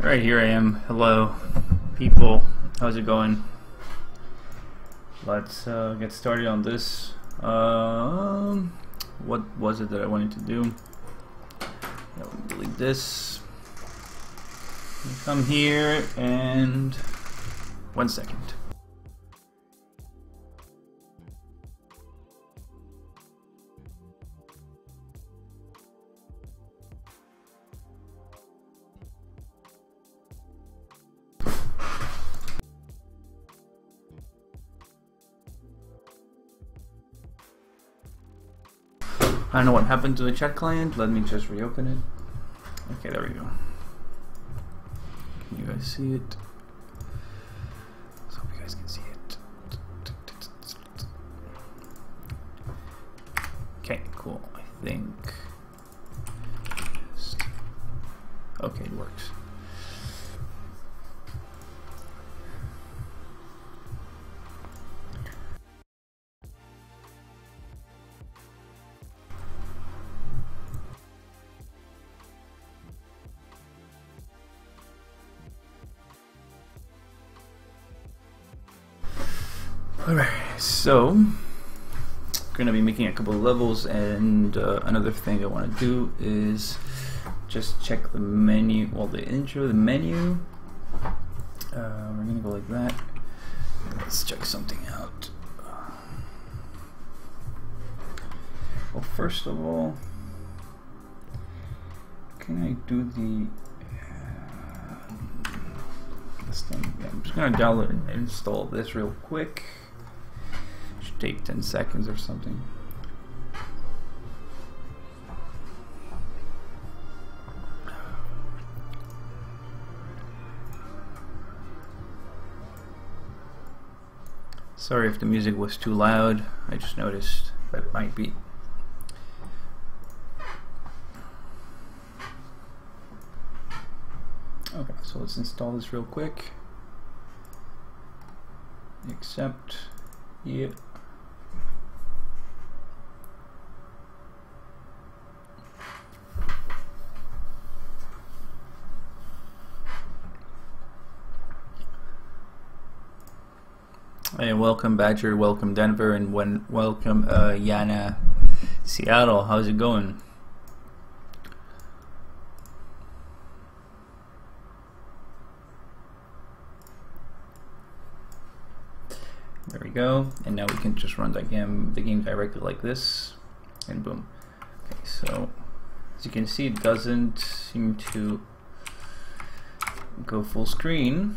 Alright, here I am. Hello, people. How's it going? Let's get started on this. What was it that I wanted to do? Let me delete this. Come here and 1 second. I don't know what happened to the chat client. Let me just reopen it. Okay, there we go. Can you guys see it? I hope you guys can see it. Okay, cool. I think. Okay, it works. Alright, so I'm gonna be making a couple of levels, and another thing I want to do is just check the menu, well, the intro, the menu. We're gonna go like that. Let's check something out. Well, first of all, can I do the this thing? Yeah, I'm just gonna download and install this real quick. Should take 10 seconds or something. Sorry if the music was too loud. I just noticed that it might be. Okay, so let's install this real quick. Accept. Yep. Hey, welcome Badger, welcome Denver, and welcome Yana, Seattle. How's it going? There we go, and now we can just run the game directly like this, and boom. Okay, so as you can see, it doesn't seem to go full screen.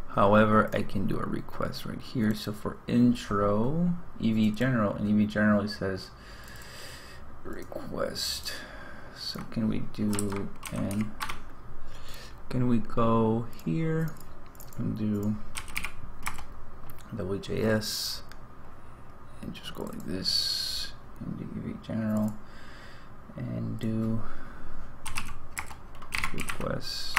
However, I can do a request right here. So for intro, EV General, and EV General, it says request. So can we do, and can we go here and do WJS and just go like this and do EV General and do request.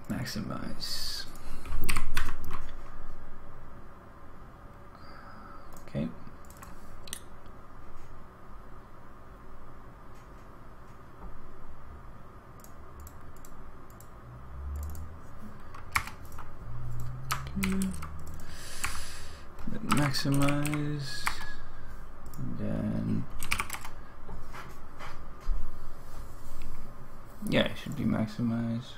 Maximize. Okay. Maximize, and then yeah, it should be maximize.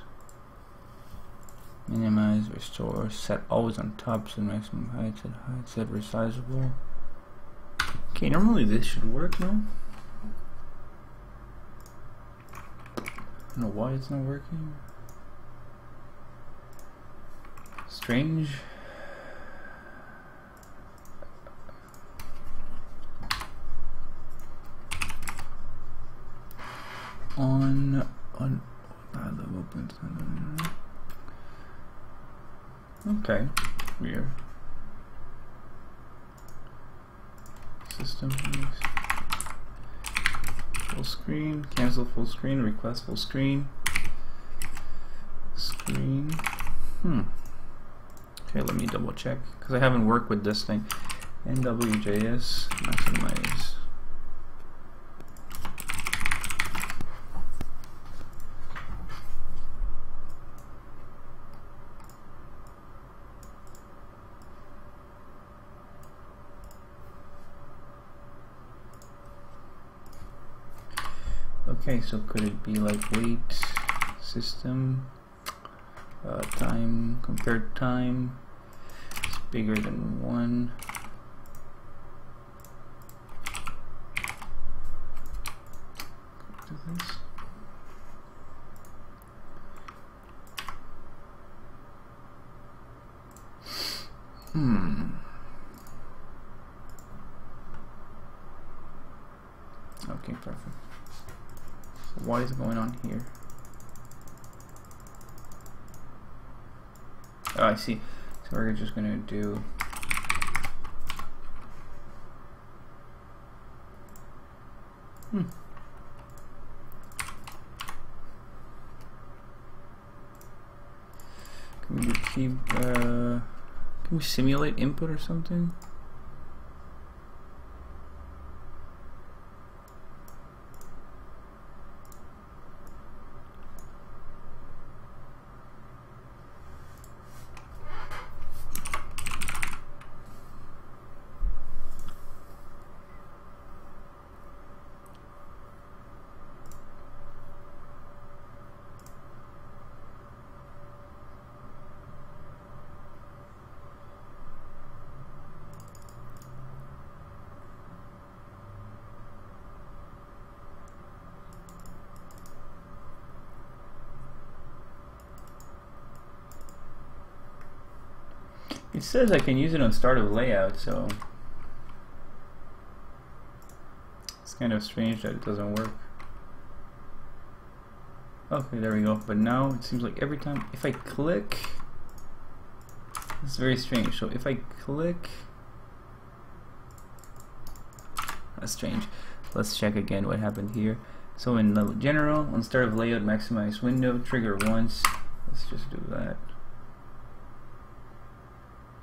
Minimize, restore, set always on top, set maximum height, set resizable. Okay, normally this should work now. I don't know why it's not working. Strange. On the open. Okay, weird. System full screen, cancel full screen, request full screen. Screen. Okay, let me double check because I haven't worked with this thing. NWJS maximize. Okay, so could it be like wait, system, time, compared time is bigger than 1. Do this. Okay, perfect. So what is going on here? Oh, I see. So we're just gonna do Can we keep can we simulate input or something? It says I can use it on start of layout, so it's kind of strange that it doesn't work. Okay, there we go. But now it seems like every time if I click, it's very strange. So if I click, that's strange. Let's check again what happened here. So in the general, on start of layout, maximize window, trigger once. Let's just do that.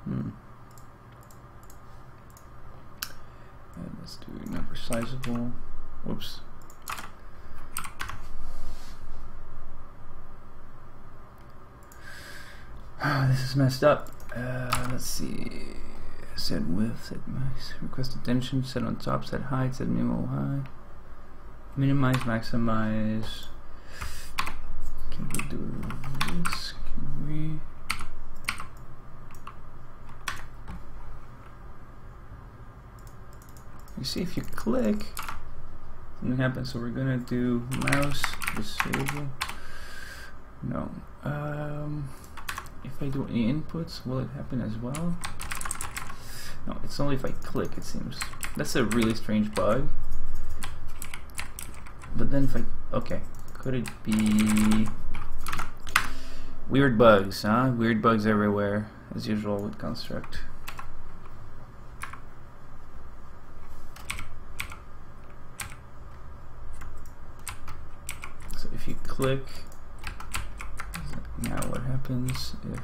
And let's do number sizable. Whoops. This is messed up. Let's see. Set width, set max, request attention, set on top, set height, set minimum high. Minimize, maximize. Can we do this? Can we? You see, if you click, something happens. So we're gonna do mouse disable. No. If I do any inputs, will it happen as well? No, it's only if I click, it seems. That's a really strange bug. But then if I, okay, could it be weird bugs, huh? Weird bugs everywhere, as usual with Construct. So if you click, now what happens if,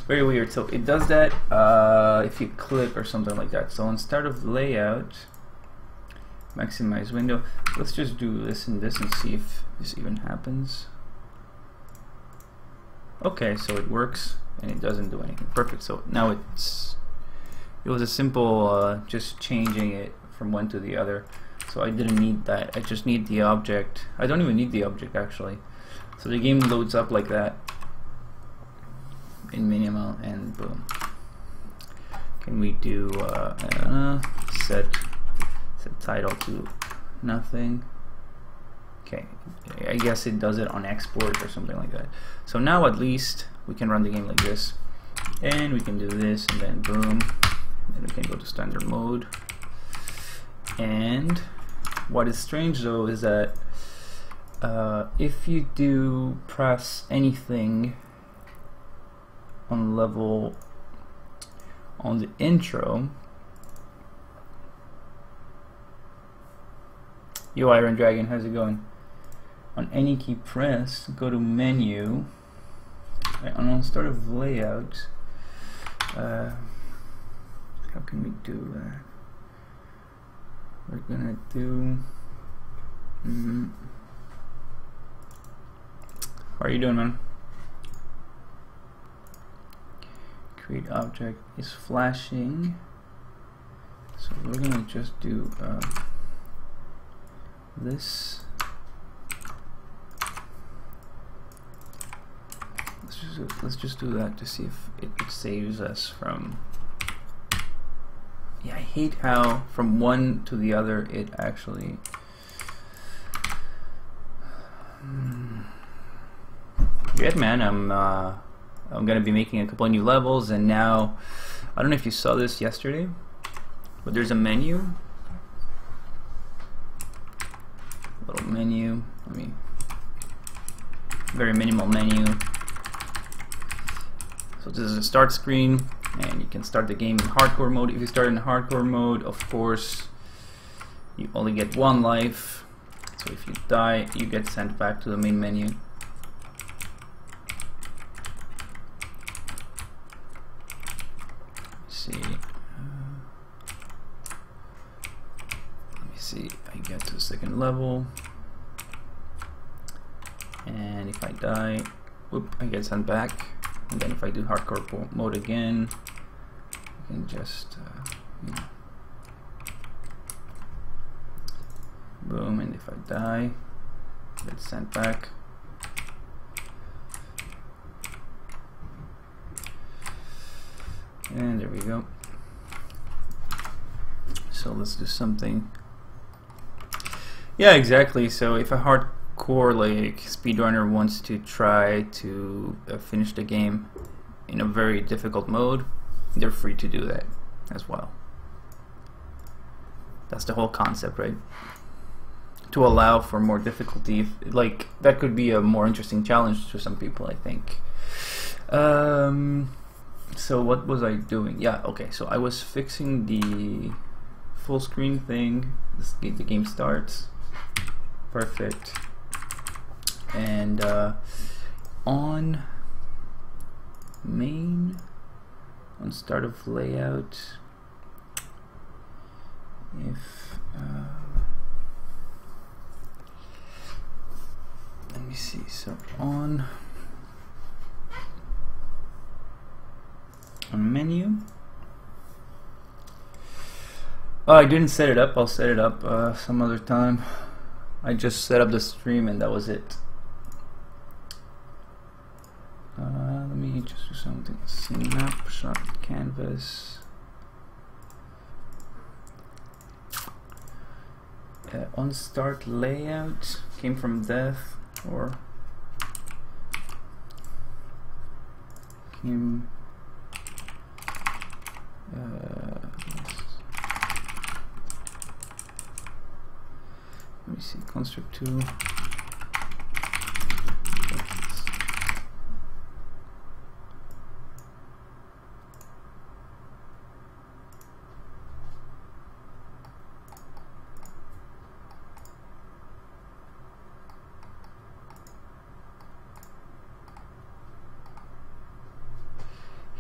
very weird. So it does that if you click or something like that. So on start of layout, maximize window, let's just do this and this and see if this even happens. Okay, so it works and it doesn't do anything. Perfect. So now it was a simple just changing it from one to the other. So I didn't need that. I just need the object. I don't even need the object actually. So the game loads up like that in minimal, and boom. Can we do set title to nothing? Okay, I guess it does it on export or something like that. So now at least we can run the game like this, and we can do this, and then boom, and we can go to standard mode. And what is strange though is that if you do press anything on level on the intro, Yo, Iron Dragon, how's it going? On any key press, go to menu, and on start of layout, how can we do that? We're gonna do how are you doing, man? Create object is flashing, so we're gonna just do this. Let's just do that to see if it saves us from. Yeah, I hate how from one to the other it actually. Good man. I'm gonna be making a couple of new levels, and now I don't know if you saw this yesterday, but there's a menu. Little menu. Very minimal menu. So this is a start screen, and you can start the game in hardcore mode. If you start in hardcore mode, of course, you only get 1 life. So if you die, you get sent back to the main menu. Let me see. I get to the 2nd level, and if I die, whoop, I get sent back. And then if I do hardcore mode again, I can just boom, and if I die, get sent back. And there we go. So let's do something. Yeah, exactly. So if a hardcore like speedrunner wants to try to finish the game in a very difficult mode, they're free to do that as well. That's the whole concept, right? To allow for more difficulty. Like, that could be a more interesting challenge to some people, I think. So what was I doing? Yeah, okay, so I was fixing the full screen thing. The game starts. Perfect. And on main, on start of layout, if let me see, so on menu, I didn't set it up. I'll set it up some other time. I just set up the stream and that was it. Let me just do something. Snapshot canvas. On start layout came from dev, or came. Let me see, construct 2.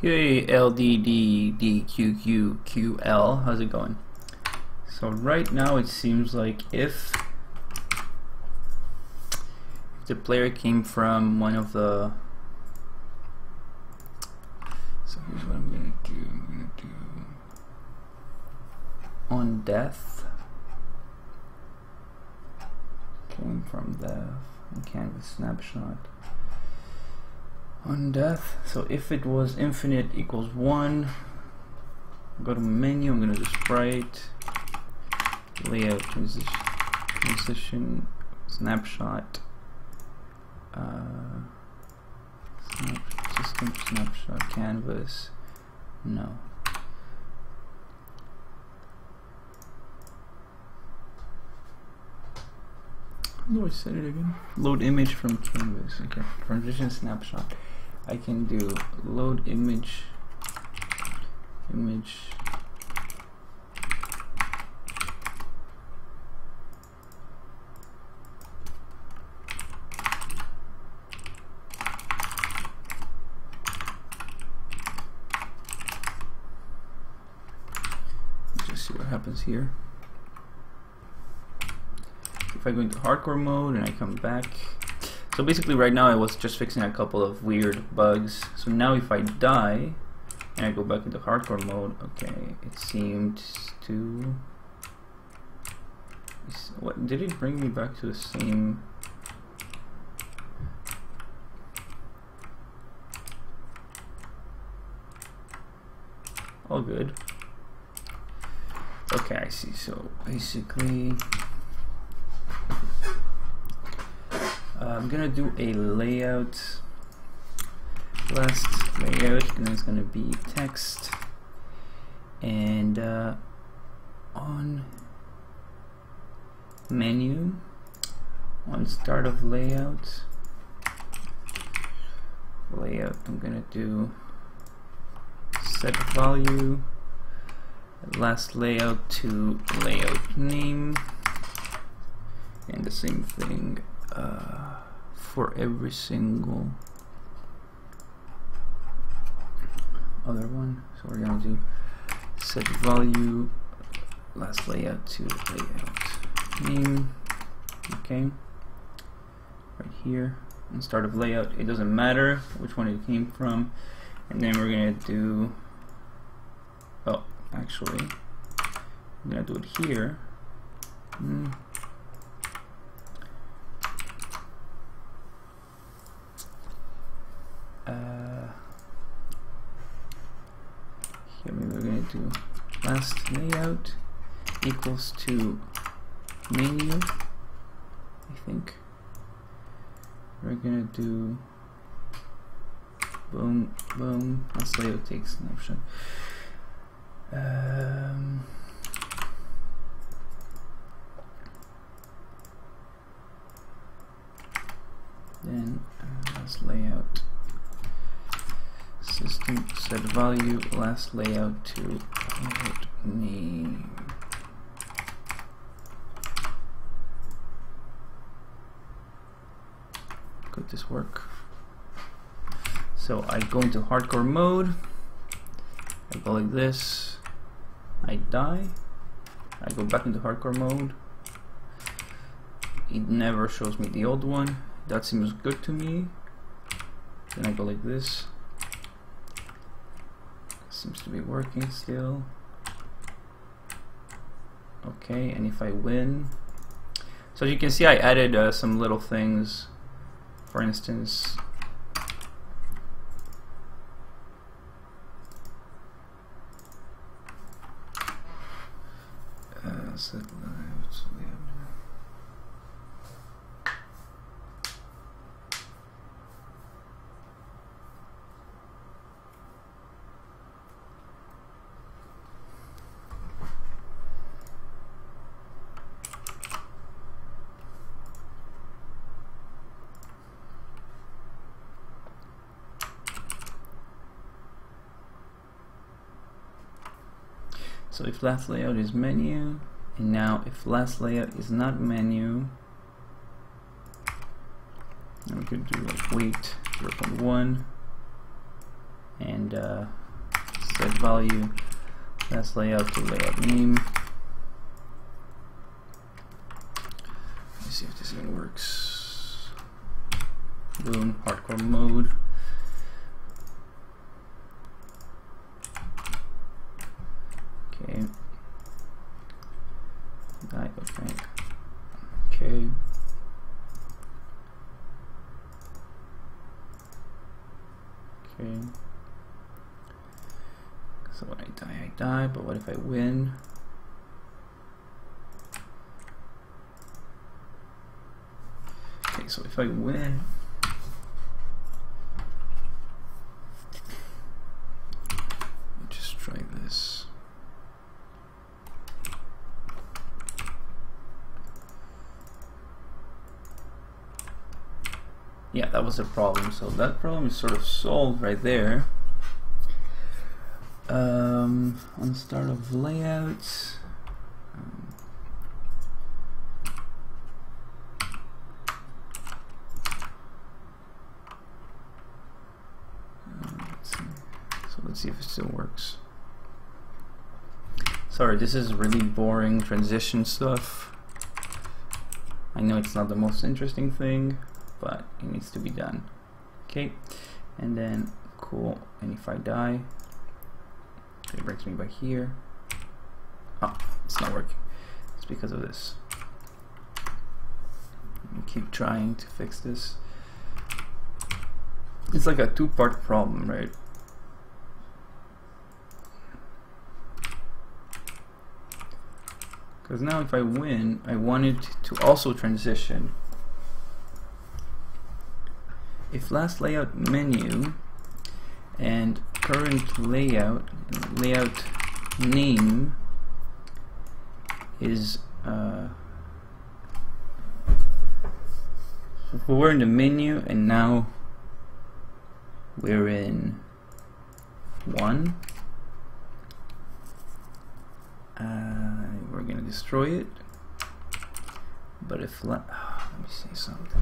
Hey LDDDQQQL, how's it going? So right now it seems like if the player came from one of the, so here's what I'm gonna do. On death, came from the canvas snapshot. On death, so if it was infinite equals 1, go to menu, I'm gonna do sprite, layout, transition, snapshot, system snapshot, canvas, no. How do I set it again? Load image from canvas, okay, transition snapshot. I can do load image, just see what happens here. If I go into hardcore mode and I come back, so basically right now I was just fixing a couple of weird bugs. So now if I die, and I go back into hardcore mode, okay, it seemed to... What, did it bring me back to the same... All good. Okay, I see. So basically, I'm gonna do a layout, last layout, and it's gonna be text, and on menu, on start of layout, I'm gonna do set value, last layout to layout name, and the same thing for every single other one. So we're gonna do set value, last layout to layout name. Okay, right here and start of layout, it doesn't matter which one it came from. And then we're gonna do, oh, actually, I'm gonna do it here. Here maybe we're gonna do last layout equals to menu. I think we're gonna do boom, boom. Last layout takes an option. Then last layout system set value, last layout to layout name. Could this work? So I go into hardcore mode, I go like this, I die, I go back into hardcore mode, it never shows me the old one, that seems good to me. Then I go like this, seems to be working still. Okay, and if I win, so as you can see I added some little things, for instance, set layout, so if last layout is menu, and now if last layout is not menu, then we could do like weight 0.1 and set value last layout to layout name. Let's see if this even works. Boom, hardcore mode. Okay. Okay. Okay. So when I die, but what if I win? Okay, so if I win, let me just try this. Yeah, that was the problem. So that problem is sort of solved right there. On start of layouts, let's see if it still works. Sorry, this is really boring transition stuff. I know it's not the most interesting thing, but it needs to be done. Okay, and then cool, and if I die, actually brings me back here. Oh, it's not working. It's because of this. Keep trying to fix this. It's like a two-part problem, right? Because now if I win, I want it to also transition. If last layout menu and current layout name is we're in the menu and now we're in 1. We're gonna destroy it. But if let me say something.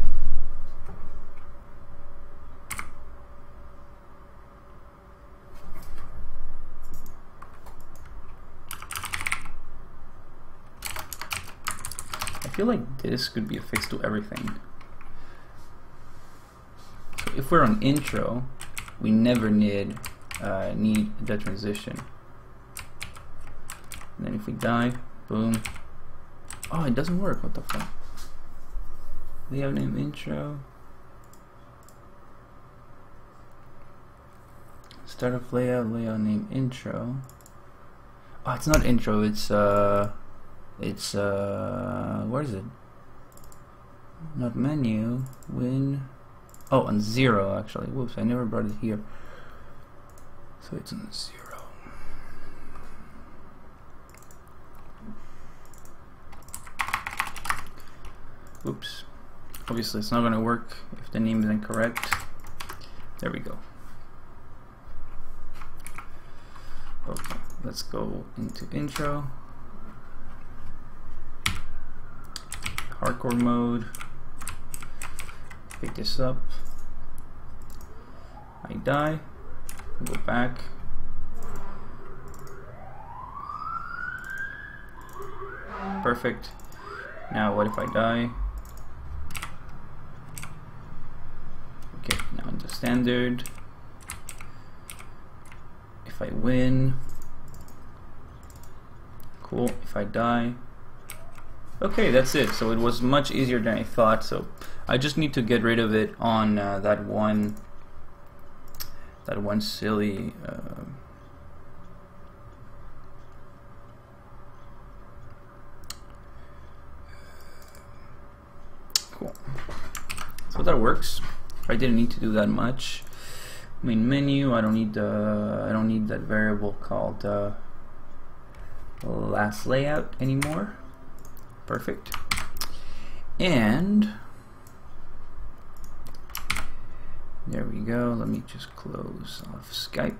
I feel like this could be a fix to everything. So if we're on intro, we never need the transition. And then if we die, boom. Oh, it doesn't work. What the fuck? Layout name intro. Start of layout name intro. Oh, it's not intro. It's where is it? Not menu. Win. Oh, on 0 actually. Whoops, I never brought it here. So it's on 0. Oops. Obviously it's not going to work if the name is incorrect. There we go. Okay, let's go into intro. Hardcore mode. Pick this up. I die. Go back. Perfect. Now what if I die? Okay, now into standard. If I win. Cool. If I die. Okay, that's it. So it was much easier than I thought. So I just need to get rid of it on that one silly cool. So that works. I didn't need to do that much. Main menu. I don't need that variable called last layout anymore. Perfect. And there we go. Let me just close off Skype.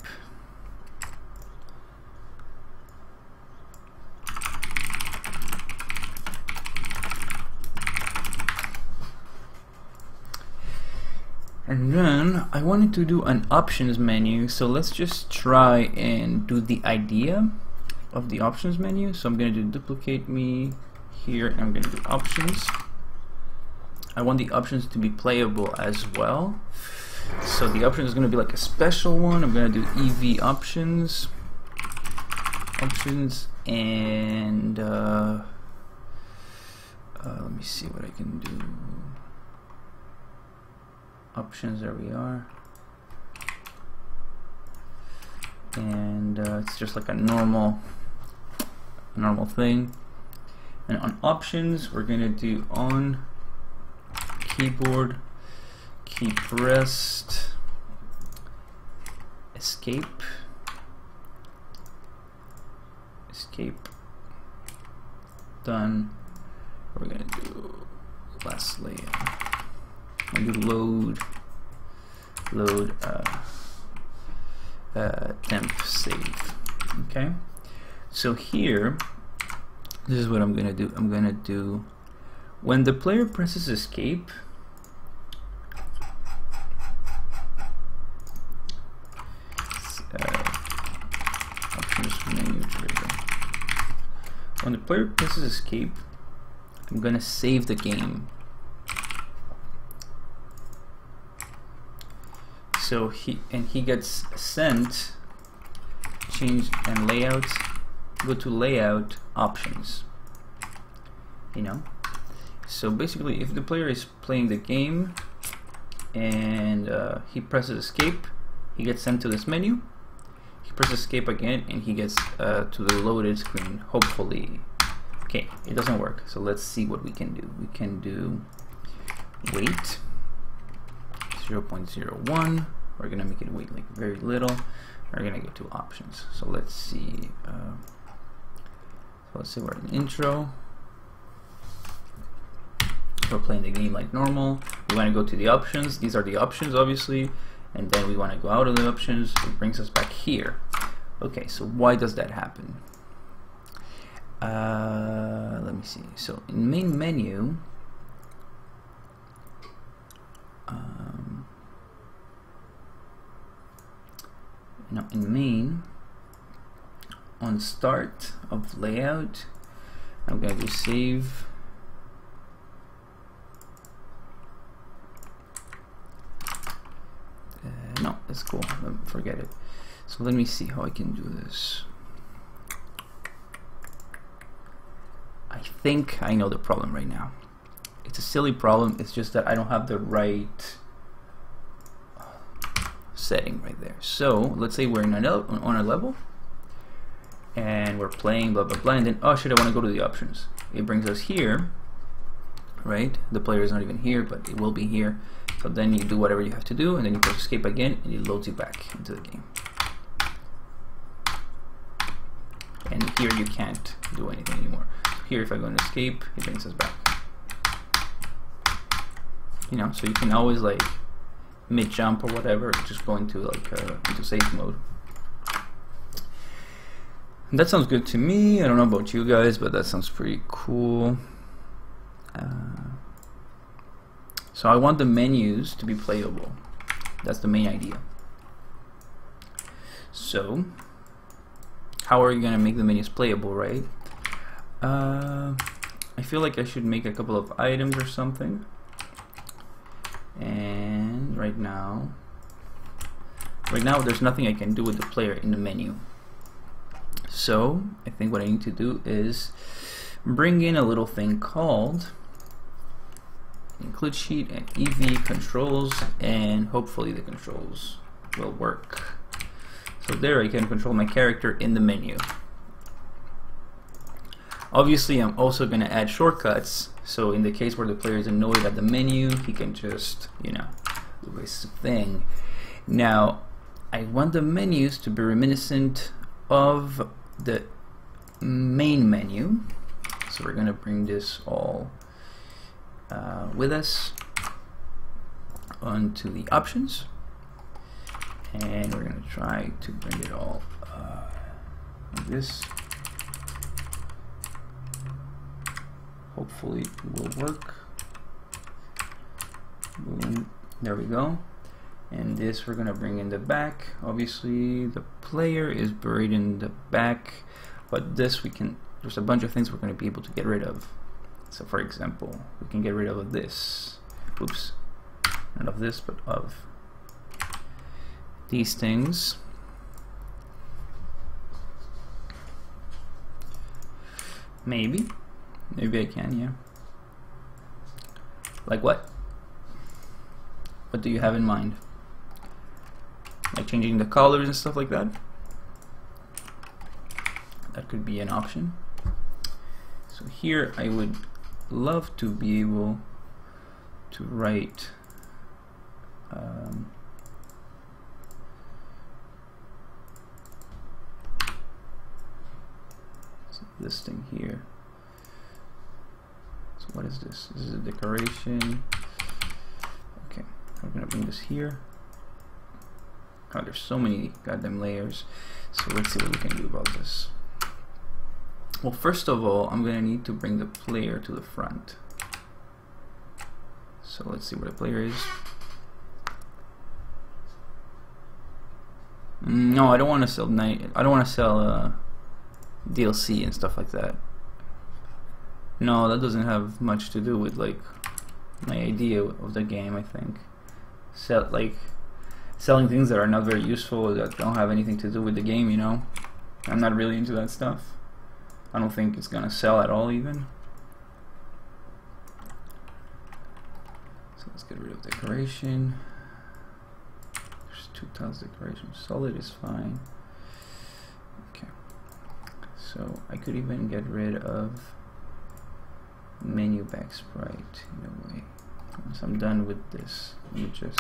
And then I wanted to do an options menu, so let's just try and do the idea of the options menu. So I'm going to do duplicate me here, and I'm going to do options. I want the options to be playable as well. So the option is going to be like a special one. I'm going to do EV options, and let me see what I can do. Options, there we are. And it's just like a normal thing. And on options, we're going to do on keyboard, key pressed, escape, done. We're going to do last layout. I'm going to do load temp save. Okay, so here, this is what I'm going to do. I'm going to do, when the player presses escape, when the player presses escape, I'm going to save the game. So he gets sent change and layout, go to layout options. You know, so basically if the player is playing the game and he presses escape, he gets sent to this menu. He presses escape again and he gets to the loaded screen, hopefully. Okay, it doesn't work, so let's see what we can do. We can do weight 0.01. We're gonna make it weight like very little. We're gonna go to options. So let's see. So let's say we're in intro. We're playing the game like normal. We want to go to the options. These are the options, obviously, and then we want to go out of the options. It brings us back here. Okay, so why does that happen? Let me see. So in main menu, now in main, on start of layout, I'm going to do save. No, that's cool. Forget it. So let me see how I can do this. I think I know the problem right now. It's a silly problem. It's just that I don't have the right setting right there. So let's say we're on a level and we're playing blah blah blah, and then oh shit, I want to go to the options. It brings us here, right? The player is not even here, but it will be here. So then you do whatever you have to do, and then you press escape again, and it loads you back into the game. And here you can't do anything anymore. Here, if I go and escape, it brings us back. You know, so you can always like mid jump or whatever, just go into like into safe mode. And that sounds good to me. I don't know about you guys, but that sounds pretty cool. So I want the menus to be playable. That's the main idea. So how are you gonna make the menus playable, right? I feel like I should make a couple of items or something. And right now there's nothing I can do with the player in the menu. So I think what I need to do is bring in a little thing called include sheet and EV controls, and hopefully the controls will work. So there I can control my character in the menu. Obviously I'm also going to add shortcuts, so in the case where the player is annoyed at the menu, he can just, you know, do this thing. Now I want the menus to be reminiscent of the main menu, so we're going to bring this all with us onto the options, and we're going to try to bring it all like this. Hopefully it will work. Boom. There we go. And this we're going to bring in the back. Obviously the player is buried in the back, but this we can, there's a bunch of things we're going to be able to get rid of. So for example, we can get rid of this. Oops. Not of this, but of these things. Maybe I can, yeah. Like what? What do you have in mind? Like changing the colors and stuff like that? That could be an option. So here I would love to be able to write so this thing here. So what is this? This is a decoration. Okay, I'm gonna bring this here. Oh, there's so many goddamn layers. So let's see what we can do about this. Well, first of all, I'm gonna need to bring the player to the front. So let's see where the player is. No, I don't want to sell DLC and stuff like that. No, that doesn't have much to do with like my idea of the game. I think selling things that are not very useful, that don't have anything to do with the game, you know. I'm not really into that stuff. I don't think it's gonna sell at all even. So let's get rid of decoration. There's 2 tiles decoration. Solid is fine. Okay. So I could even get rid of menu back sprite in a way. Once I'm done with this, let me just...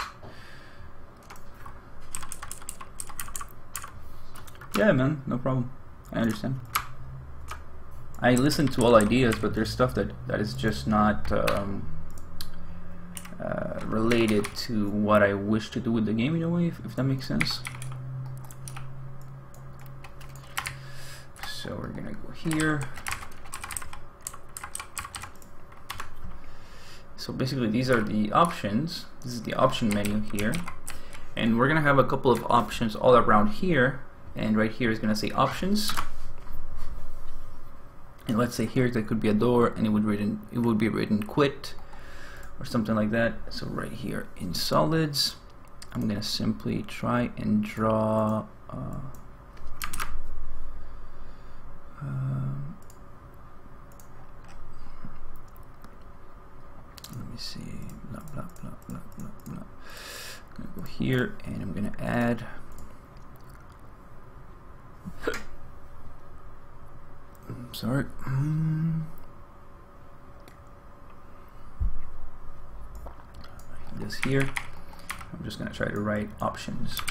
Yeah, man, no problem. I understand. I listen to all ideas, but there's stuff that is just not related to what I wish to do with the game in a way, if that makes sense. So we're gonna go here. So basically these are the options. This is the option menu here. And we're gonna have a couple of options all around here. And right here is gonna say options. And let's say here there could be a door and it would be written quit or something like that. So right here in solids, I'm gonna simply try and draw let me see, blah blah blah blah blah blah. I'm gonna go here and I'm gonna add sorry. This here. I'm just gonna try to write options.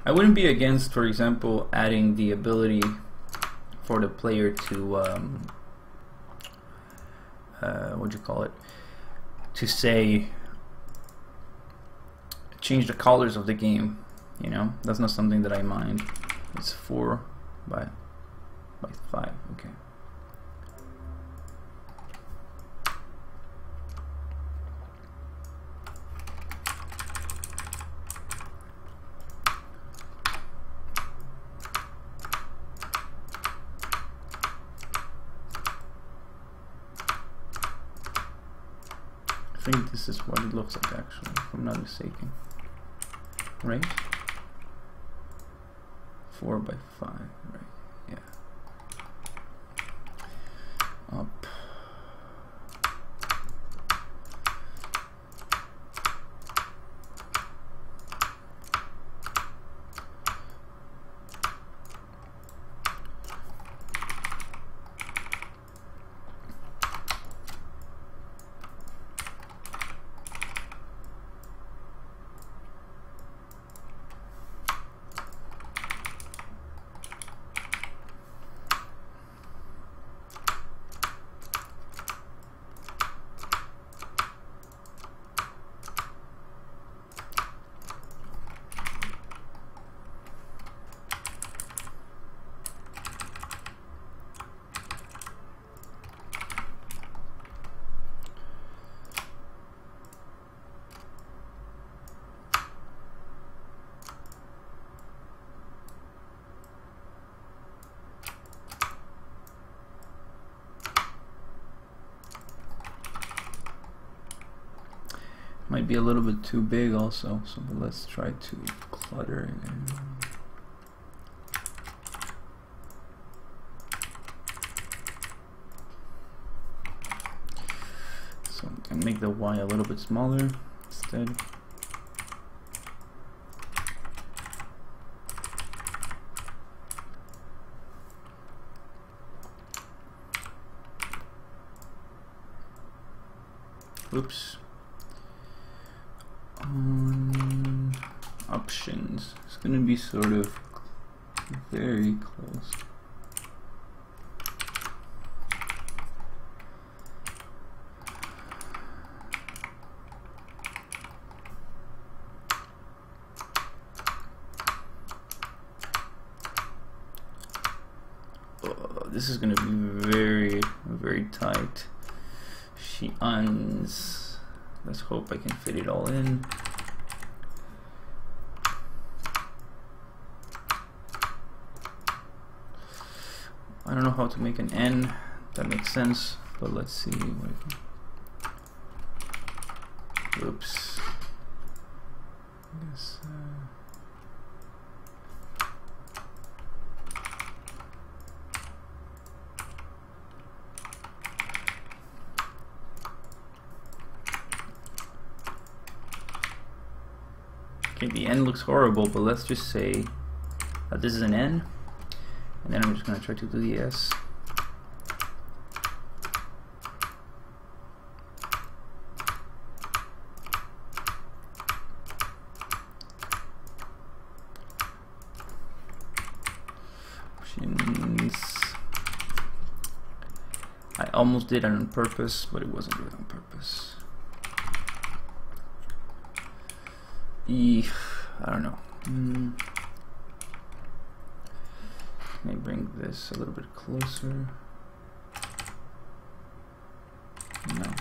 I wouldn't be against, for example, adding the ability for the player to what do you call it? To say change the colors of the game. You know, that's not something that I mind. It's 4 by 5. Okay. I think this is what it looks like actually, if I'm not mistaken. Right? 4 by 5, right? Yeah. Up. Might be a little bit too big also, so let's try to clutter it in. So I can make the Y a little bit smaller instead. Oops. Options. It's going to be sort of very close. Oh, this is going to be very, very tight. Shi'ans. Let's hope I can fit it all in. I don't know how to make an N. That makes sense. but let's see. Oops. Yes. Okay, the N looks horrible, but let's just say that this is an N, and then I'm just going to try to do the S. I almost did it on purpose, but it wasn't really on purpose. I don't know. Let me bring this a little bit closer. No.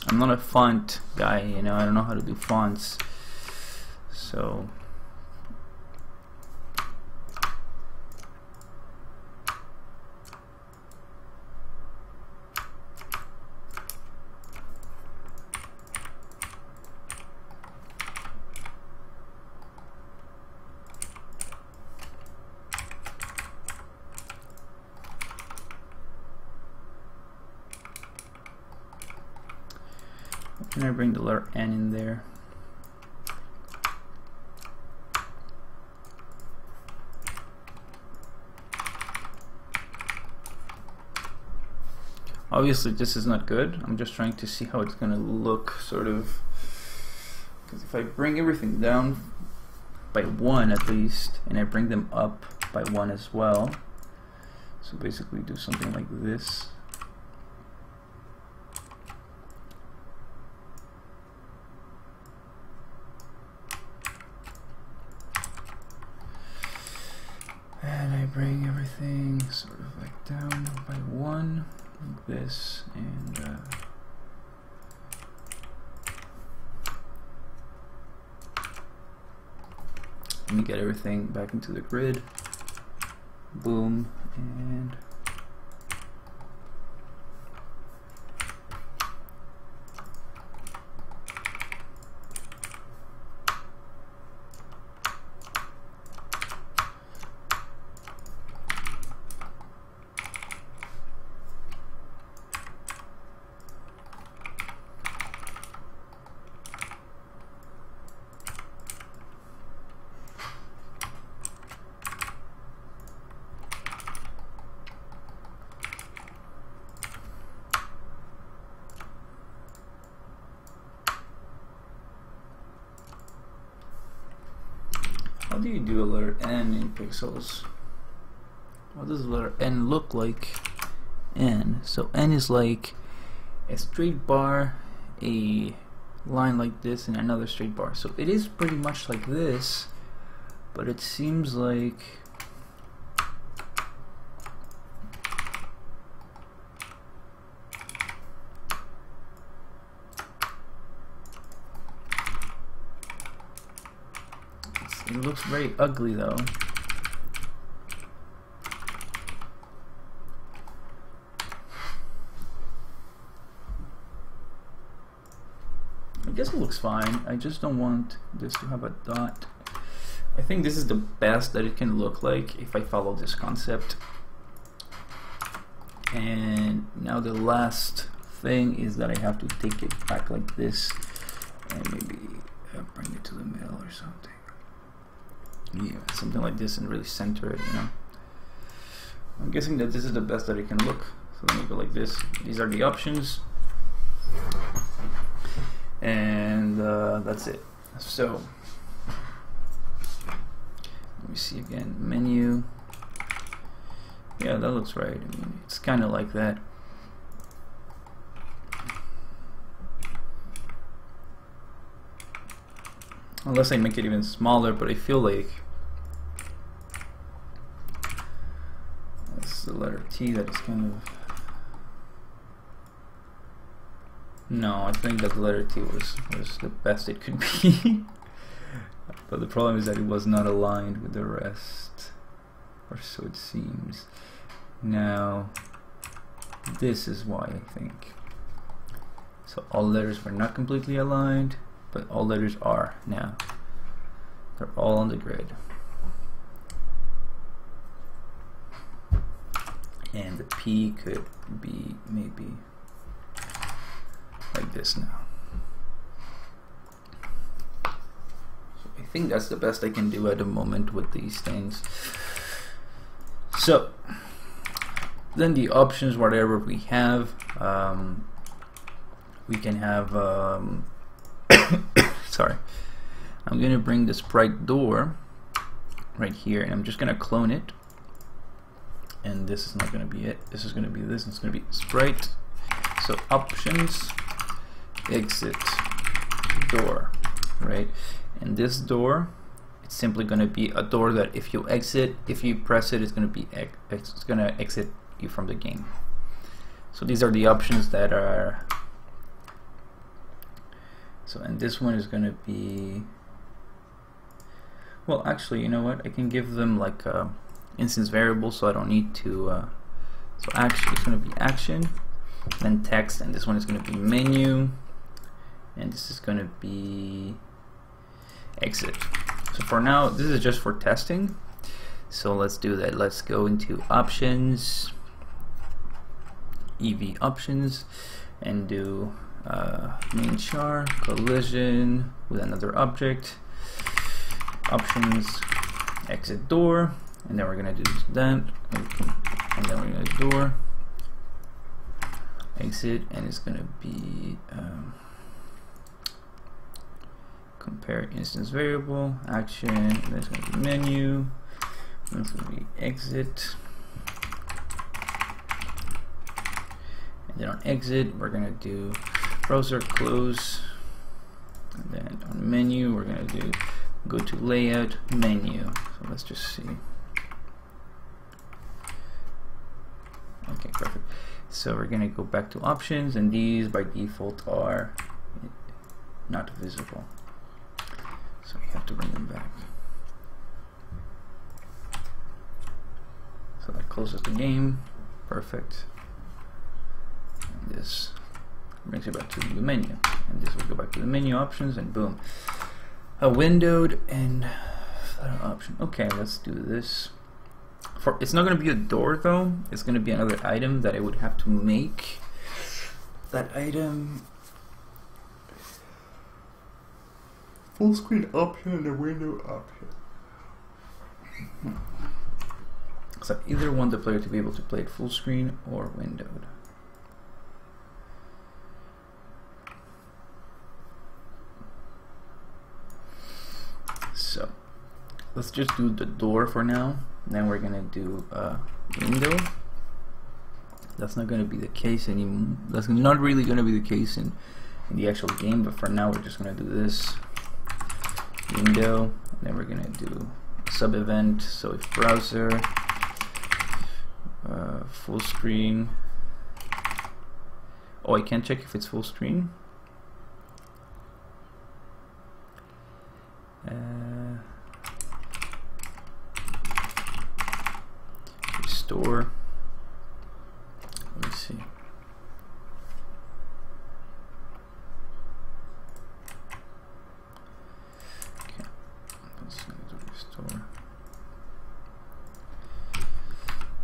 I'm not a font guy, you know, I don't know how to do fonts. So can I bring the letter N in there? Obviously this is not good. I'm just trying to see how it's gonna look, sort of, because if I bring everything down by 1 at least, and I bring them up by 1 as well, so basically do something like this. And I bring everything sort of like down by 1, like this, and let me get everything back into the grid. Boom, and how do you do a letter N in pixels? What does the letter N look like? N. So N is like a straight bar, a line like this, and another straight bar. So it is pretty much like this, but it seems like it looks very ugly though. I guess it looks fine. I just don't want this to have a dot. I think this is the best that it can look like if I follow this concept. And now the last thing is that I have to take it back like this and maybe bring it to the middle or something. Yeah, something like this, and really center it, you know. I'm guessing that this is the best that it can look. So let me go like this. These are the options. And that's it. So let me see again. Menu. Yeah, that looks right. I mean, it's kind of like that. Unless I make it even smaller, but I feel like that's the letter T that is kind of No, I think that the letter T was the best it could be. But the problem is that it was not aligned with the rest, or so it seems. Now, this is why I think. So all letters were not completely aligned, but all letters are now. They're all on the grid. And the P could be maybe like this now. So I think that's the best I can do at the moment with these things. So then the options, whatever we have, we can have sorry, I'm gonna bring the sprite door right here, and I'm just gonna clone it, and this is not gonna be it, this is gonna be this, and it's gonna be sprite. So options, exit door, right? And this door, it's simply gonna be a door that if you exit, if you press it, it's gonna exit you from the game. So these are the options that are. So, and this one is going to be, well, actually, you know what? I can give them like instance variables, so I don't need to. So actually, it's going to be action, then text, and this one is going to be menu, and this is going to be exit. So for now, this is just for testing. So let's do that. Let's go into options, EV options, and do main char collision with another object, options, exit door, and then we're gonna do that, and then we're gonna do door, exit, and it's gonna be compare instance variable, action, and then it's gonna be menu, and it's gonna be exit. And then on exit, we're gonna do browser close, and then on menu, we're gonna do go to layout menu. So let's just see. Okay, perfect. So we're gonna go back to options, and these by default are not visible. So we have to bring them back. So that closes the game. Perfect. This brings it back to the menu, and this will go back to the menu options, and boom, a windowed and option. Okay, let's do this. For it's not going to be a door though, it's going to be another item that I would have to make. That item, full screen option and a window option. So I either want the player to be able to play it full screen or windowed. So let's just do the door for now. Then we're gonna do window. That's not gonna be the case anymore. That's not really gonna be the case in the actual game. But for now, we're just gonna do this window. And then we're gonna do sub event. So if browser full screen. Oh, I can't check if it's full screen. Restore. Let me see. Okay, let's do restore.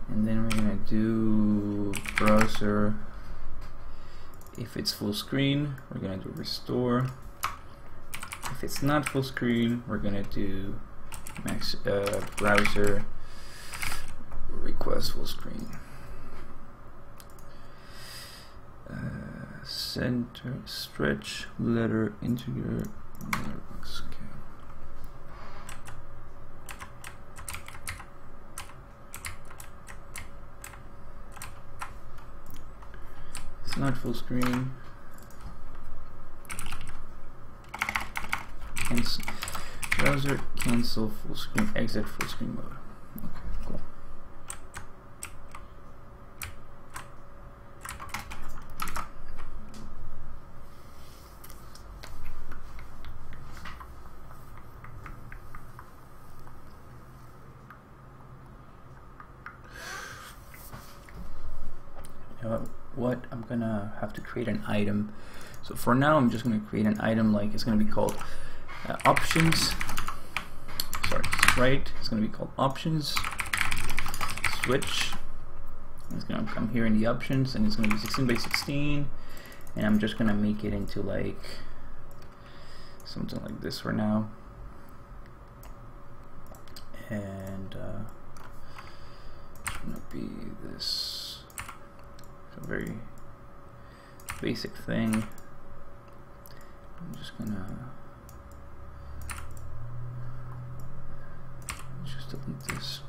And then we're gonna do browser. If it's full screen, we're gonna do restore. If it's not full screen, we're gonna do max browser request full screen. Center stretch letter integer letterbox. Okay. It's not full screen. Cancel. Browser cancel full screen, exit full screen mode. Okay, cool. what I'm gonna have to create an item. So for now, I'm just gonna create an item like it's gonna be called options. Sorry, right. It's gonna be called options switch. It's gonna come here in the options, and it's gonna be 16 by 16. And I'm just gonna make it into like something like this for now. And it's gonna be this. It's a very basic thing. I'm just gonna just delete this.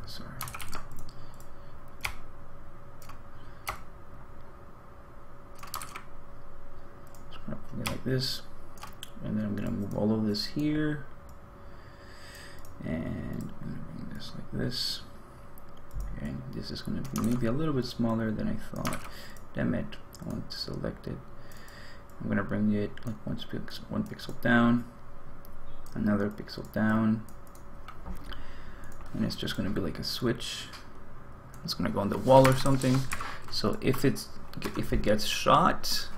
Sorry. Just gonna put it like this, and then I'm gonna move all of this here, and I'm gonna bring this like this. Okay, this is gonna be maybe a little bit smaller than I thought. Damn it, I want to select it. I'm gonna bring it like one pixel down, another pixel down, and it's just gonna be like a switch. It's gonna go on the wall or something. So if it gets shot,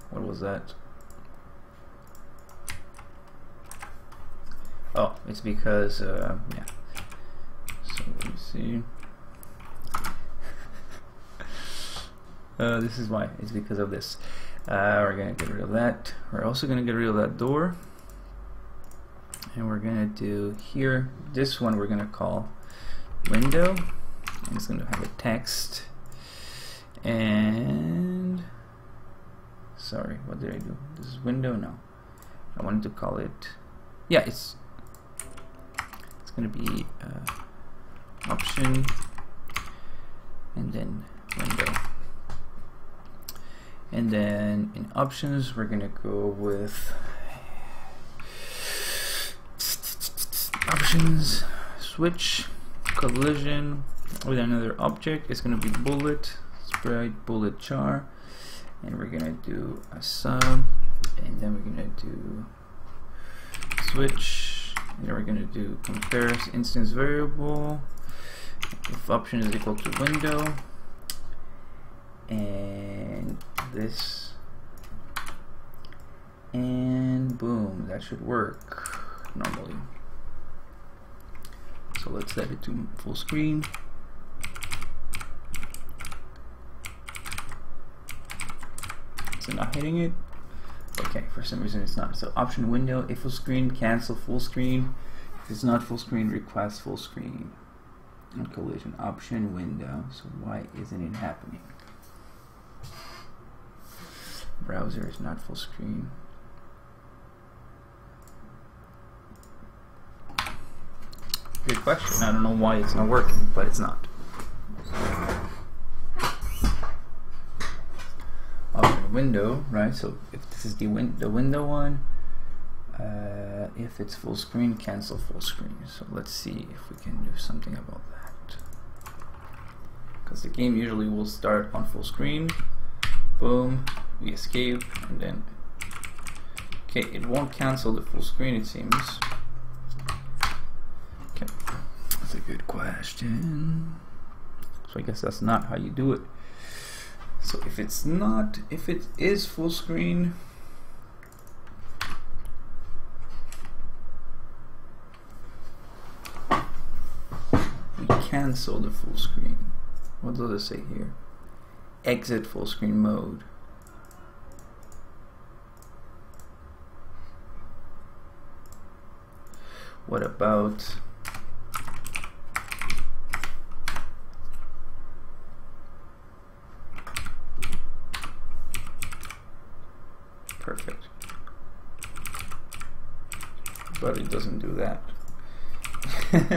what was that? Oh, it's because yeah. So let me see. This is why. It's because of this. We're gonna get rid of that. We're also gonna get rid of that door, and we're gonna do here. This one we're gonna call window, and it's gonna have a text. And sorry, what did I do? This is window. No, I wanted to call it. Yeah, it's gonna be option, and then window. And then in options, we're gonna go with options switch collision with another object. It's gonna be bullet sprite bullet char, and we're gonna do a sub, and then we're gonna do switch, and then we're gonna do compares instance variable if option is equal to window, and this, and boom, that should work normally. So let's set it to full screen. Is it not hitting it? Okay, for some reason it's not. So option window, if full screen, cancel full screen. If it's not full screen, request full screen. And collision option window. So why isn't it happening? Browser is not full screen. Good question. I don't know why it's not working, but it's not. Option window, right? So if this is the window one, if it's full screen, cancel full screen. So let's see if we can do something about that. Because the game usually will start on full screen. Boom, we escape, and then okay, it won't cancel the full screen, it seems. Okay, that's a good question. So I guess that's not how you do it. So if it's not, if it is full screen, we cancel the full screen. What does it say here? Exit full screen mode. What about perfect? But it doesn't do that.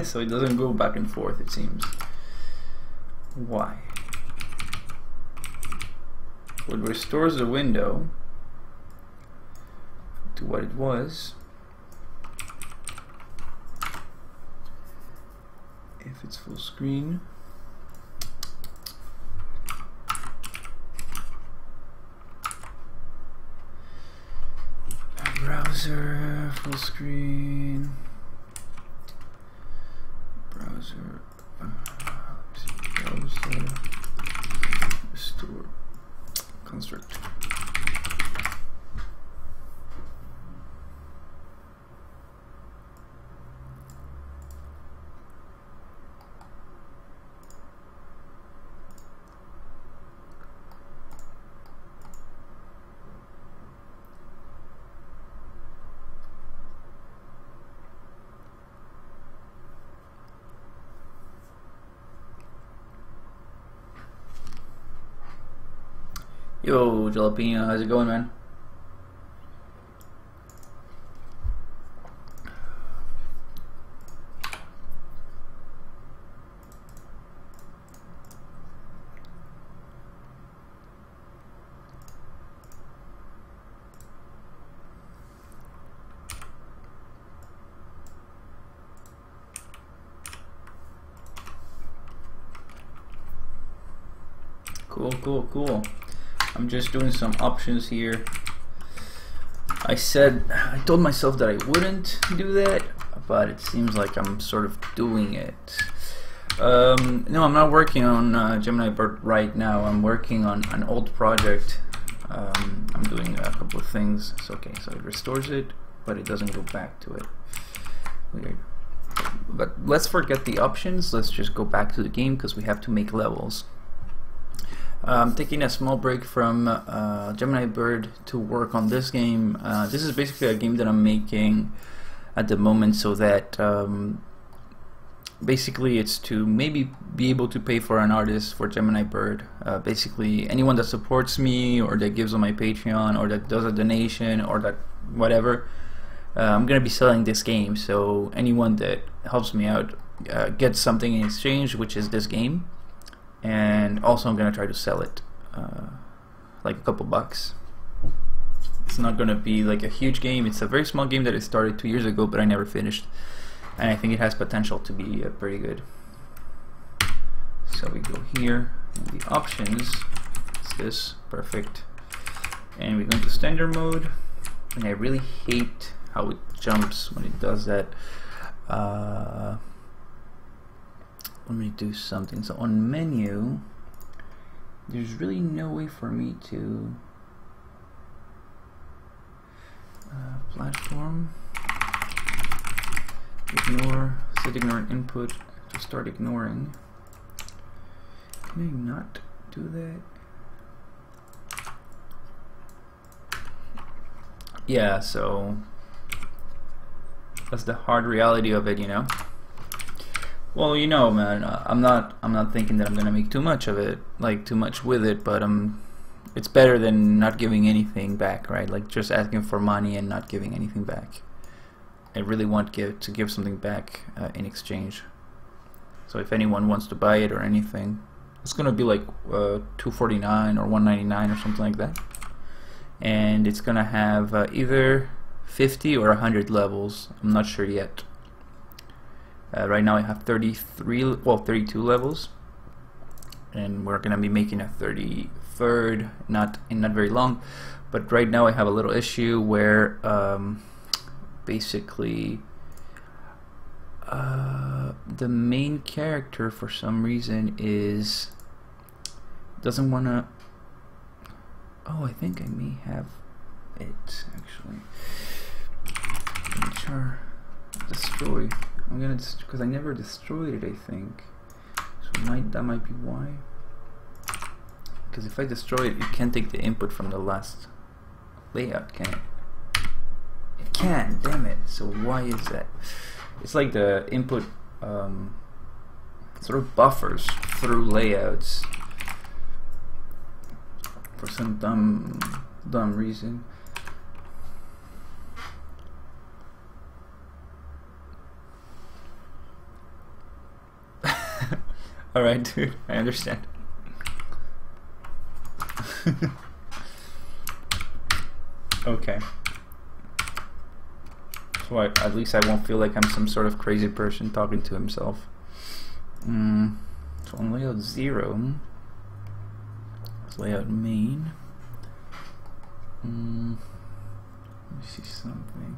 So it doesn't go back and forth, it seems. Why? It restores the window to what it was if it's full screen. Browser full screen. browser, browser, restore construct. Yo, Jalapeno, how's it going, man? Cool. I'm just doing some options here. I told myself that I wouldn't do that, but it seems like I'm sort of doing it. No, I'm not working on Gemini Bird right now. I'm working on an old project. I'm doing a couple of things. It's okay, so it restores it, but it doesn't go back to it. Weird. But let's forget the options. Let's just go back to the game because we have to make levels. I'm taking a small break from Gemini Bird to work on this game. This is basically a game that I'm making at the moment so that basically it's to maybe be able to pay for an artist for Gemini Bird. Basically anyone that supports me or that gives on my Patreon or that does a donation or that whatever, I'm gonna be selling this game, so anyone that helps me out gets something in exchange, which is this game. And also I'm gonna try to sell it like a couple bucks. It's not gonna be like a huge game. It's a very small game that I started 2 years ago, but I never finished, and I think it has potential to be pretty good. So we go here, and the options, it's this, perfect. And we go into standard mode, and I really hate how it jumps when it does that. Let me do something. So on menu, there's really no way for me to platform, ignore, set ignore input to start ignoring. Can I not do that? Yeah, so that's the hard reality of it, you know. Well, you know, man, I'm not thinking that I'm gonna make too much of it, like too much with it, but it's better than not giving anything back, right? Like just asking for money and not giving anything back. I really want to give something back in exchange. So if anyone wants to buy it or anything, it's gonna be like $2.49 or $1.99 or something like that, and it's gonna have either 50 or 100 levels. I'm not sure yet. Right now I have 32 levels, and we're gonna be making a 33rd not very long. But right now I have a little issue where basically the main character for some reason doesn't wanna. Oh, I think I may have it actually. HR destroy. I'm gonna because I never destroyed it, I think. So that might be why. Because if I destroy it, it can't take the input from the last layout, can it? It can, damn it. So why is that? It's like the input sort of buffers through layouts for some dumb reason. Alright, dude, I understand. Okay. So at least I won't feel like I'm some sort of crazy person talking to himself. So on layout 0, let's layout main. Let me see something.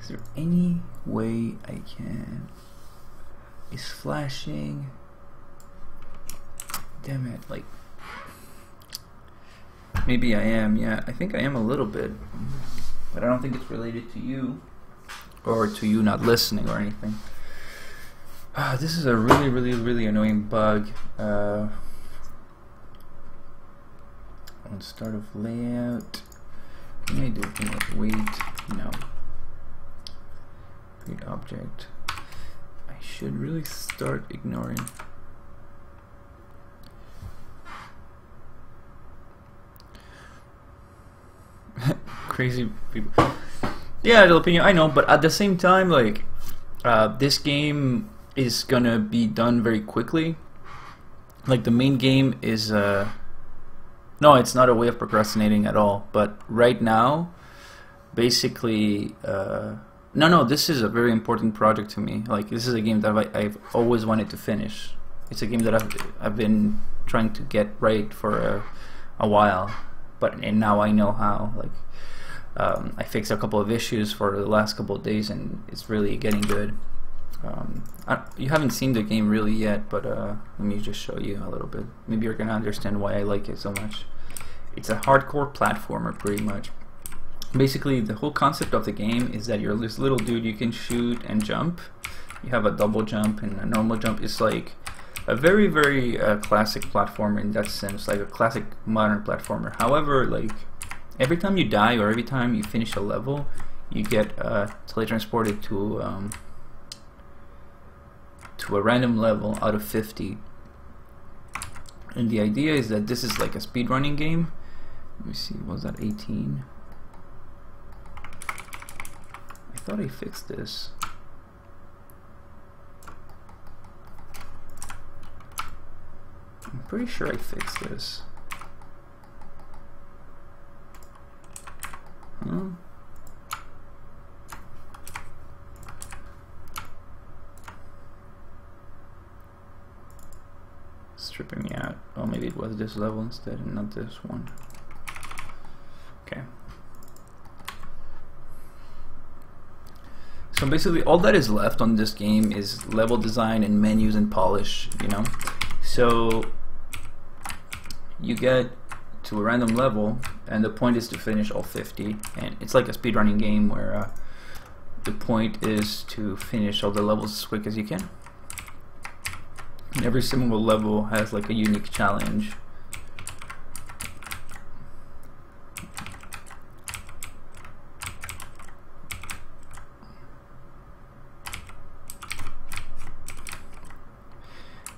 Is there any way I can is flashing. Damn it, like, maybe I am, yeah, I think I am a little bit, but I don't think it's related to you, or to you not listening or anything. This is a really annoying bug. On start of layout, what can I do? Can I wait? No. Create object. I should really start ignoring. Crazy people. Yeah, jalapeno, I know, but at the same time, like, this game is gonna be done very quickly. Like, the main game is, no, it's not a way of procrastinating at all, but right now, basically, no, this is a very important project to me. Like, this is a game that I've always wanted to finish. It's a game that I've been trying to get right for a while, and now I know how. Like, I fixed a couple of issues for the last couple of days, and it's really getting good. You haven't seen the game really yet, but let me just show you a little bit. Maybe you're gonna understand why I like it so much. It's a hardcore platformer, pretty much. Basically, the whole concept of the game is that you're this little dude, you can shoot and jump. You have a double jump and a normal jump. It's like a very classic platformer in that sense, like a classic modern platformer. However, like, every time you die or every time you finish a level, you get teletransported to a random level out of 50. And the idea is that this is like a speedrunning game. Let me see, was that 18? I thought I fixed this. I'm pretty sure I fixed this. Huh? Stripping me out. Oh, maybe it was this level instead and not this one. Okay. So basically all that is left on this game is level design and menus and polish, you know? So you get to a random level and the point is to finish all 50, and it's like a speedrunning game where the point is to finish all the levels as quick as you can. And every single level has like a unique challenge.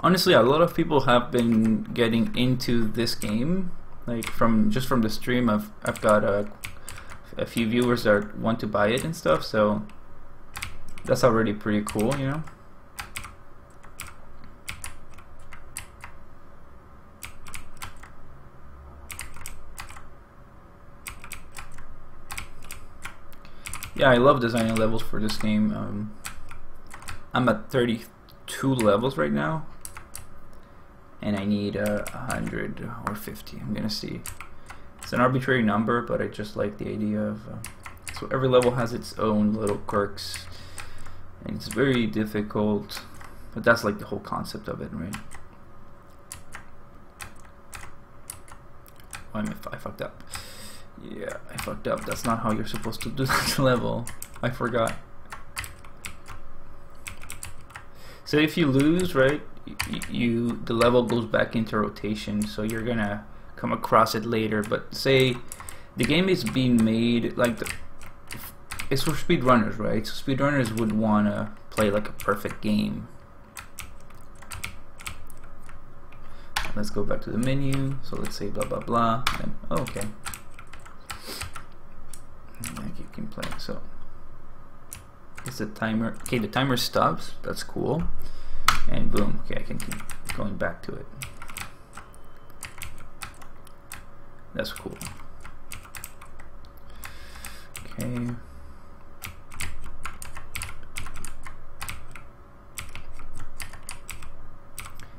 Honestly, a lot of people have been getting into this game, like just from the stream. I've got a few viewers that want to buy it and stuff, so that's already pretty cool, you know. Yeah, I love designing levels for this game. I'm at 32 levels right now, and I need 100 or 50. I'm gonna see. It's an arbitrary number, but I just like the idea of so every level has its own little quirks, and it's very difficult, but that's like the whole concept of it, right? Oh, I fucked up. Yeah, I fucked up. That's not how you're supposed to do this level. I forgot. So if you lose, right, the level goes back into rotation, so you're gonna come across it later. But say the game is being made like it's for speedrunners, right? So speedrunners would wanna play like a perfect game. Let's go back to the menu. So let's say blah blah blah. And, oh, okay. Like you can play. So it's the timer. Okay, the timer stops. That's cool. And boom. Okay, I can keep going back to it. That's cool. Okay.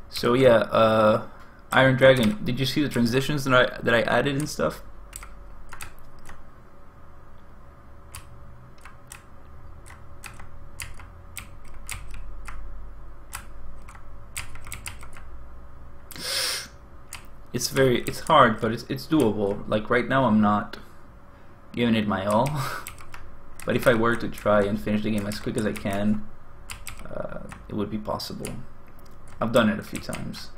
So yeah, Iron Dragon. Did you see the transitions that I added and stuff? it's hard, but it's doable. Like right now, I'm not giving it my all, but if I were to try and finish the game as quick as I can, it would be possible. I've done it a few times.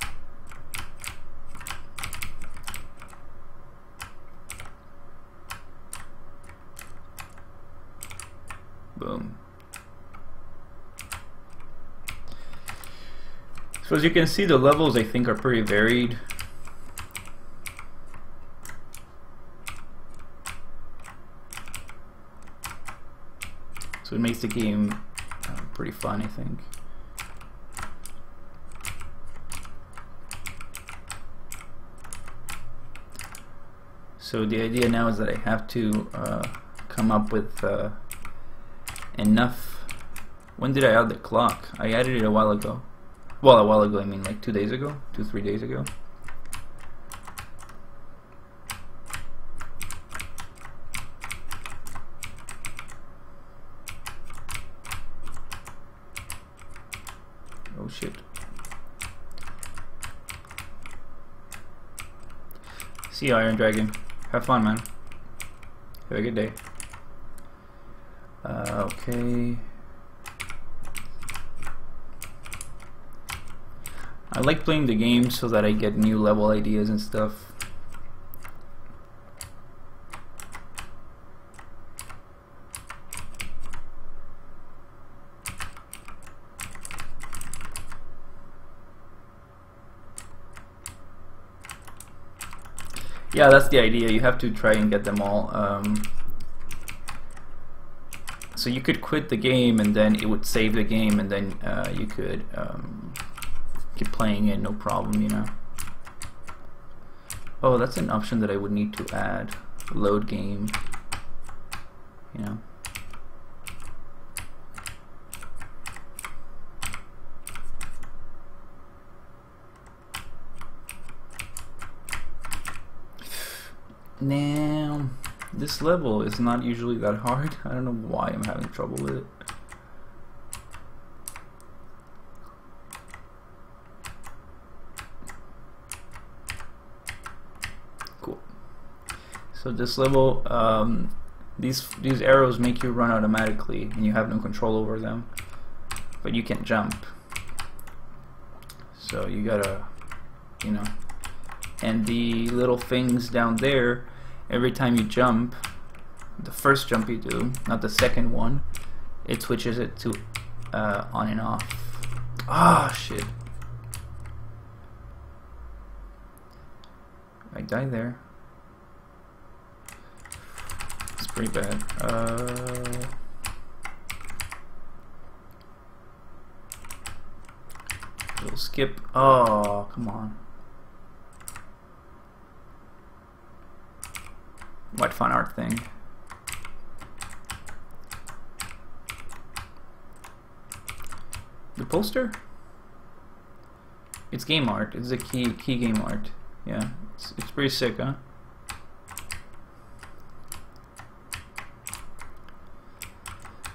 Boom. So as you can see, the levels I think are pretty varied. So it makes the game pretty fun, I think. So the idea now is that I have to come up with enough. When did I add the clock? I added it a while ago. Well, a while ago, I mean like 2 days ago, 2-3 days ago. Oh shit. See you, Iron Dragon. Have fun, man. Have a good day. Okay. I like playing the game so that I get new level ideas and stuff. Yeah, that's the idea. You have to try and get them all. So you could quit the game and then it would save the game, and then you could keep playing it, no problem, you know. Oh, that's an option that I would need to add. Load game, you know. Now, this level is not usually that hard. I don't know why I'm having trouble with it. Cool. So this level, these arrows make you run automatically, and you have no control over them, but you can jump. So you gotta, you know. And the little things down there, every time you jump, the first jump you do, not the second one, it switches it to on and off. Ah, shit. I died there. It's pretty bad. Little skip. Oh, come on. What fun art thing. The poster? It's game art. It's a key game art. Yeah, it's pretty sick, huh?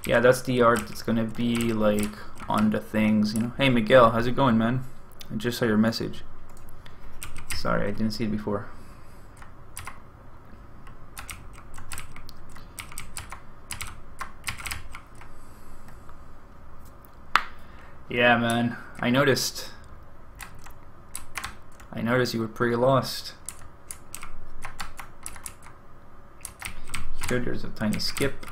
Yeah, that's the art that's gonna be like on the things, you know. Hey Miguel, how's it going, man? I just saw your message. Sorry, I didn't see it before. Yeah, man, I noticed you were pretty lost. Here, there's a tiny skip.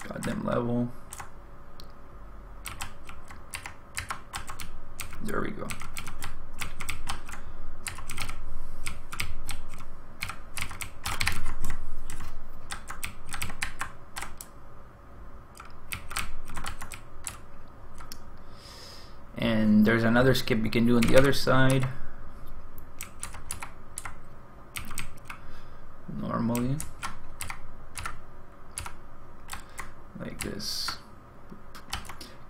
Goddamn level. There we go. there's another skip you can do on the other side. Normally. Like this.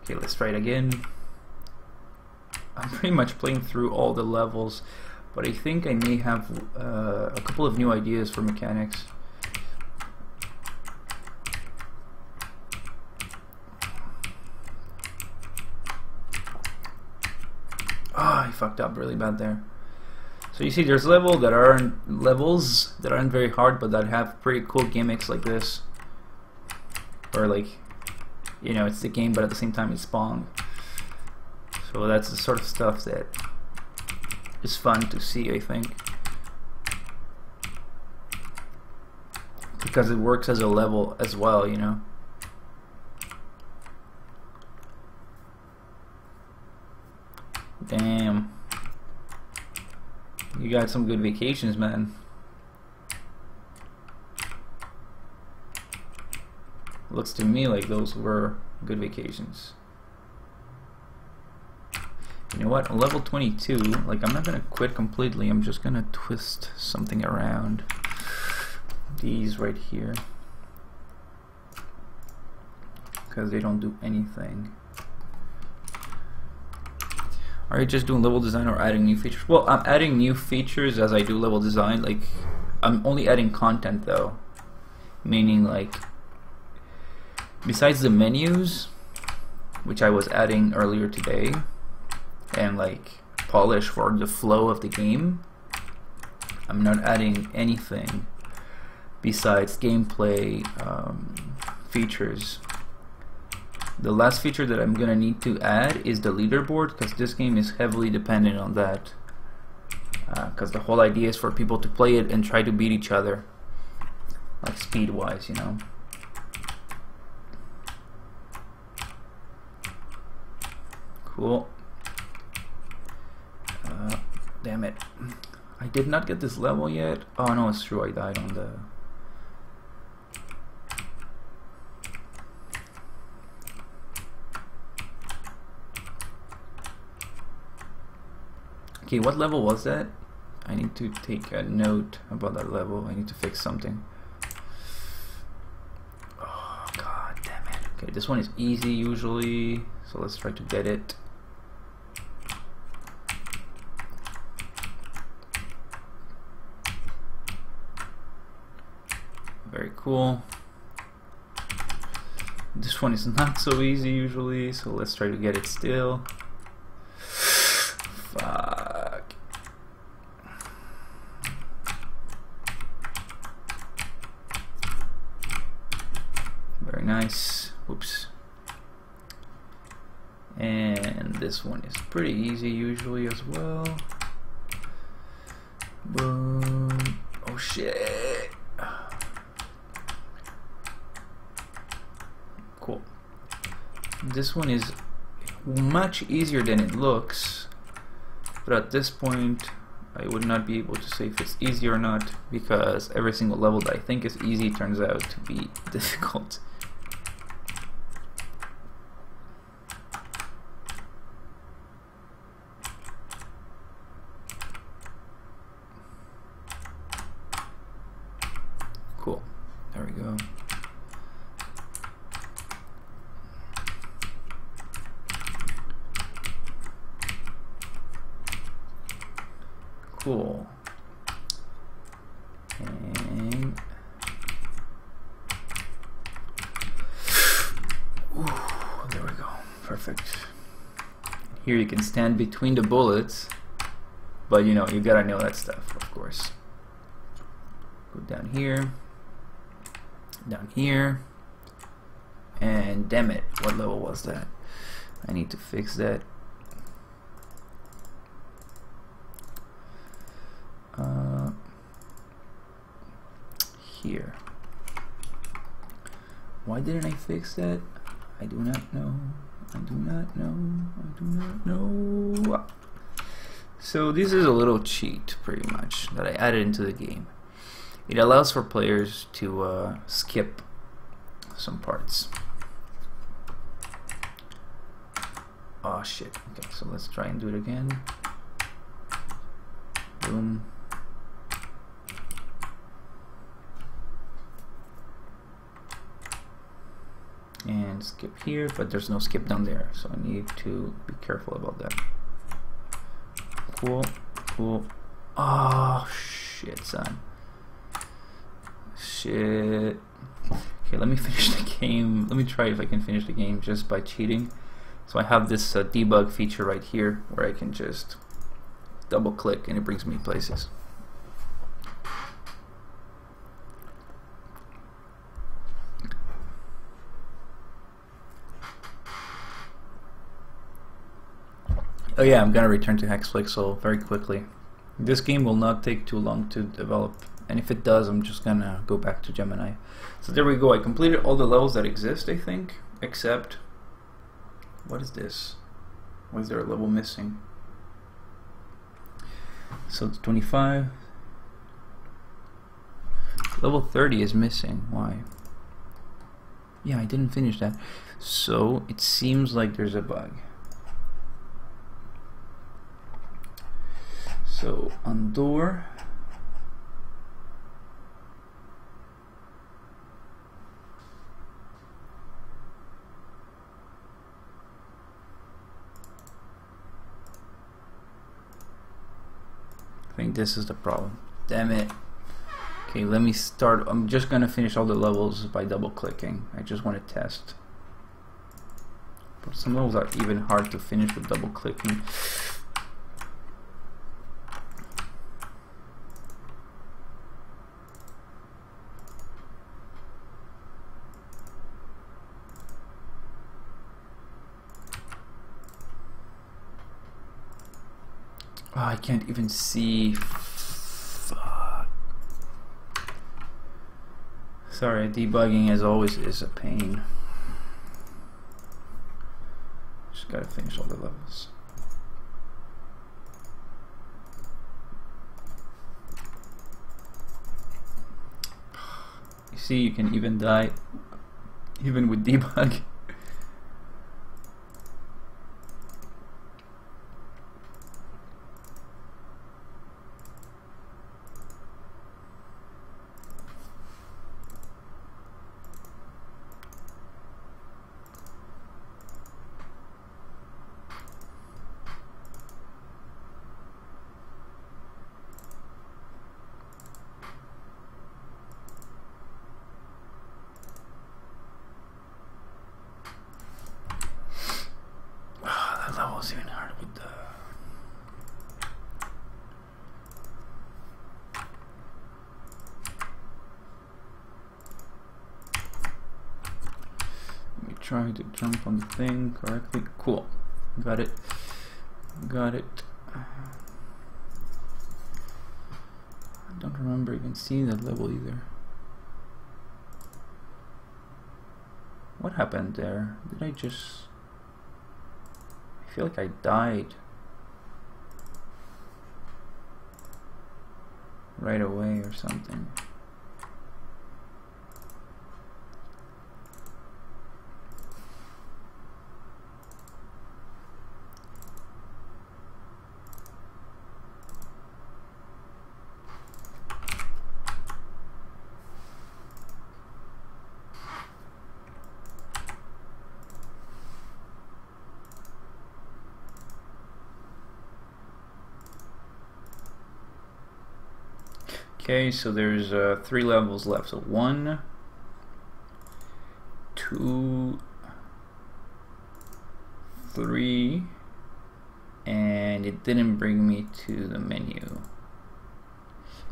Okay, let's try it again. I'm pretty much playing through all the levels, but I think I may have a couple of new ideas for mechanics. Ah, I fucked up really bad there. So you see there's levels that aren't very hard, but that have pretty cool gimmicks like this. Or like, you know, it's the game, but at the same time it's Pong. So that's the sort of stuff that is fun to see, I think. Because it works as a level as well, you know. Damn. You got some good vacations, man. Looks to me like those were good vacations. You know what? On level 22, like, I'm not gonna quit completely. I'm just gonna twist something around these right here because they don't do anything. Are you just doing level design or adding new features? Well, I'm adding new features as I do level design. Like, I'm only adding content though, meaning like besides the menus, which I was adding earlier today, and like polish for the flow of the game, I'm not adding anything besides gameplay features. The last feature that I'm gonna need to add is the leaderboard, because this game is heavily dependent on that, because the whole idea is for people to play it and try to beat each other, like speed wise, you know. Cool. Damn it, I did not get this level yet. Oh no, it's true, I died on the... Okay, what level was that? I need to take a note about that level. I need to fix something. Oh god damn it. Okay, this one is easy usually, so let's try to get it. Very cool. This one is not so easy usually, so let's try to get it still. Fuck. Very nice. Whoops. And this one is pretty easy usually as well. Boom. Oh shit. Cool. This one is much easier than it looks, but at this point I would not be able to say if it's easy or not, because every single level that I think is easy turns out to be difficult. Cool. There we go. Cool. And ooh, there we go. Perfect. Here you can stand between the bullets, but you know, you gotta know that stuff, of course. Go down here, and damn it, what level was that? I need to fix that. Here. Why didn't I fix that? I do not know. I do not know. I do not know. So this is a little cheat, pretty much, that I added into the game. It allows for players to skip some parts. Oh shit. Okay, so let's try and do it again. Boom. And skip here, but there's no skip down there, so I need to be careful about that. Cool, cool. Oh shit, son. Shit. Okay, let me finish the game. Let me try if I can finish the game just by cheating. So I have this debug feature right here where I can just double click and it brings me places. Oh yeah, I'm gonna return to Hexflixel very quickly. This game will not take too long to develop, and if it does, I'm just gonna go back to Gemini. So there we go, I completed all the levels that exist, I think, except... What is this? Why is there a level missing? So it's 25. Level 30 is missing, why? Yeah, I didn't finish that. So it seems like there's a bug. So on door, I think this is the problem. Damn it. Okay, let me start. I'm just gonna finish all the levels by double clicking. I just want to test. But some levels are even hard to finish with double clicking. Oh, I can't even see. Fuck. Sorry, debugging as always is a pain. Just gotta finish all the levels. You see, you can even die even with debug. Even hard with the... Let me try to jump on the thing correctly. Cool. Got it. Got it. I don't remember even seeing that level either. What happened there? Did I just... I feel like I died right away or something. Okay, so there's 3 levels left. So 1, 2, 3, and it didn't bring me to the menu.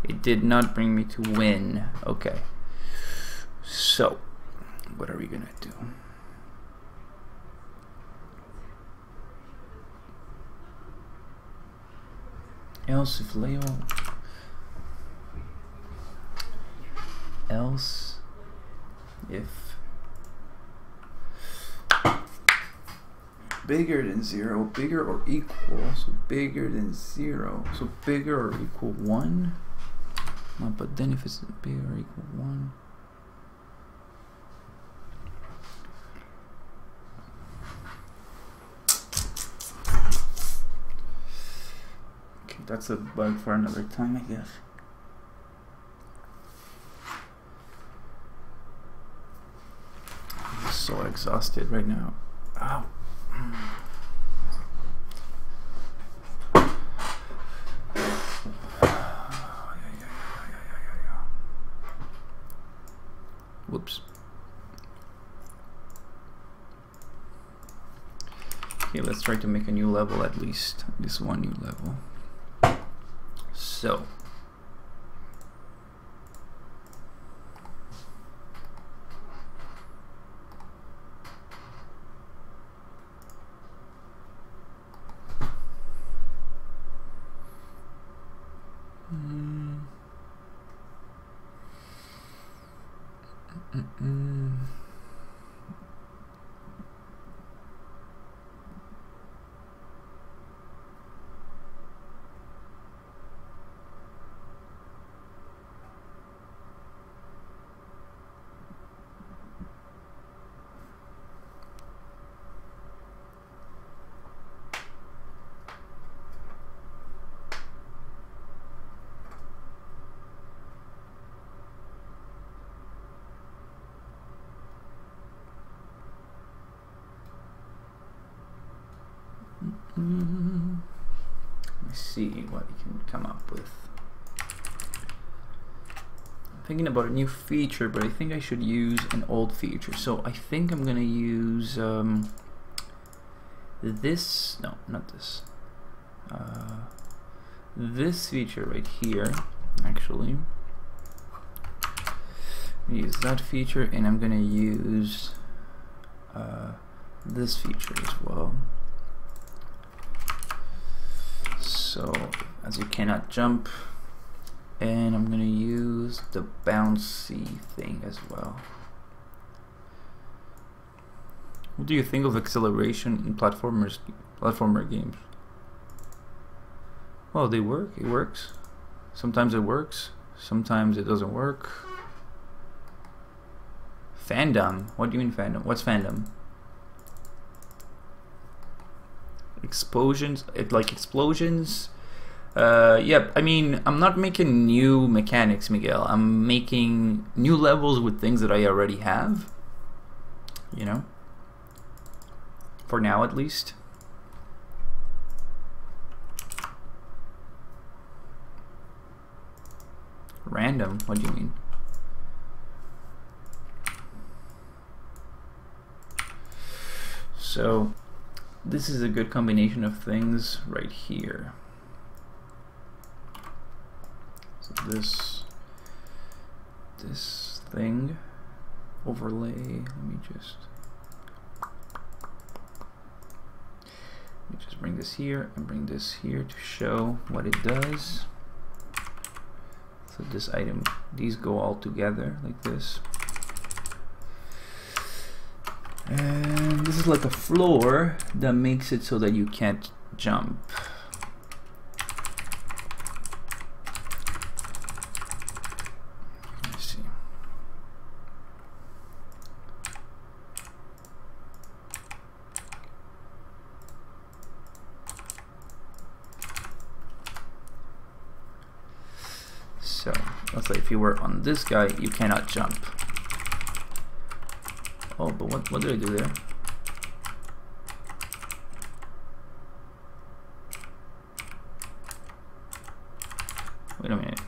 It did not bring me to win. Okay, so what are we gonna do? Else if Leo. Else if bigger than 0, bigger or equal, so bigger than 0, so bigger or equal 1. But then if it's bigger or equal 1, that's a bug for another time, I guess. I'm so exhausted right now. Ow. Whoops. Okay, let's try to make a new level at least. This one new level. So. Let's see what we can come up with. I'm thinking about a new feature, but I think I should use an old feature. So I think I'm gonna use this. No, not this. This feature right here, actually. Use that feature, and I'm gonna use this feature as well. So, as you cannot jump, and I'm gonna use the bouncy thing as well. What do you think of acceleration in platformer games? Well, they work. It works. Sometimes it works. Sometimes it doesn't work. Fandom. What do you mean fandom? What's fandom? Explosions, like explosions. Yep. I mean, I'm not making new mechanics, Miguel. I'm making new levels with things that I already have. You know, for now at least. Random. What do you mean? So. This is a good combination of things right here. So this thing overlay. Let me just bring this here and bring this here to show what it does. So this item, these go all together like this. And this is like a floor that makes it so that you can't jump. Let's see. So let's say if you were on this guy, you cannot jump. Oh, but what did I do there? Wait a minute.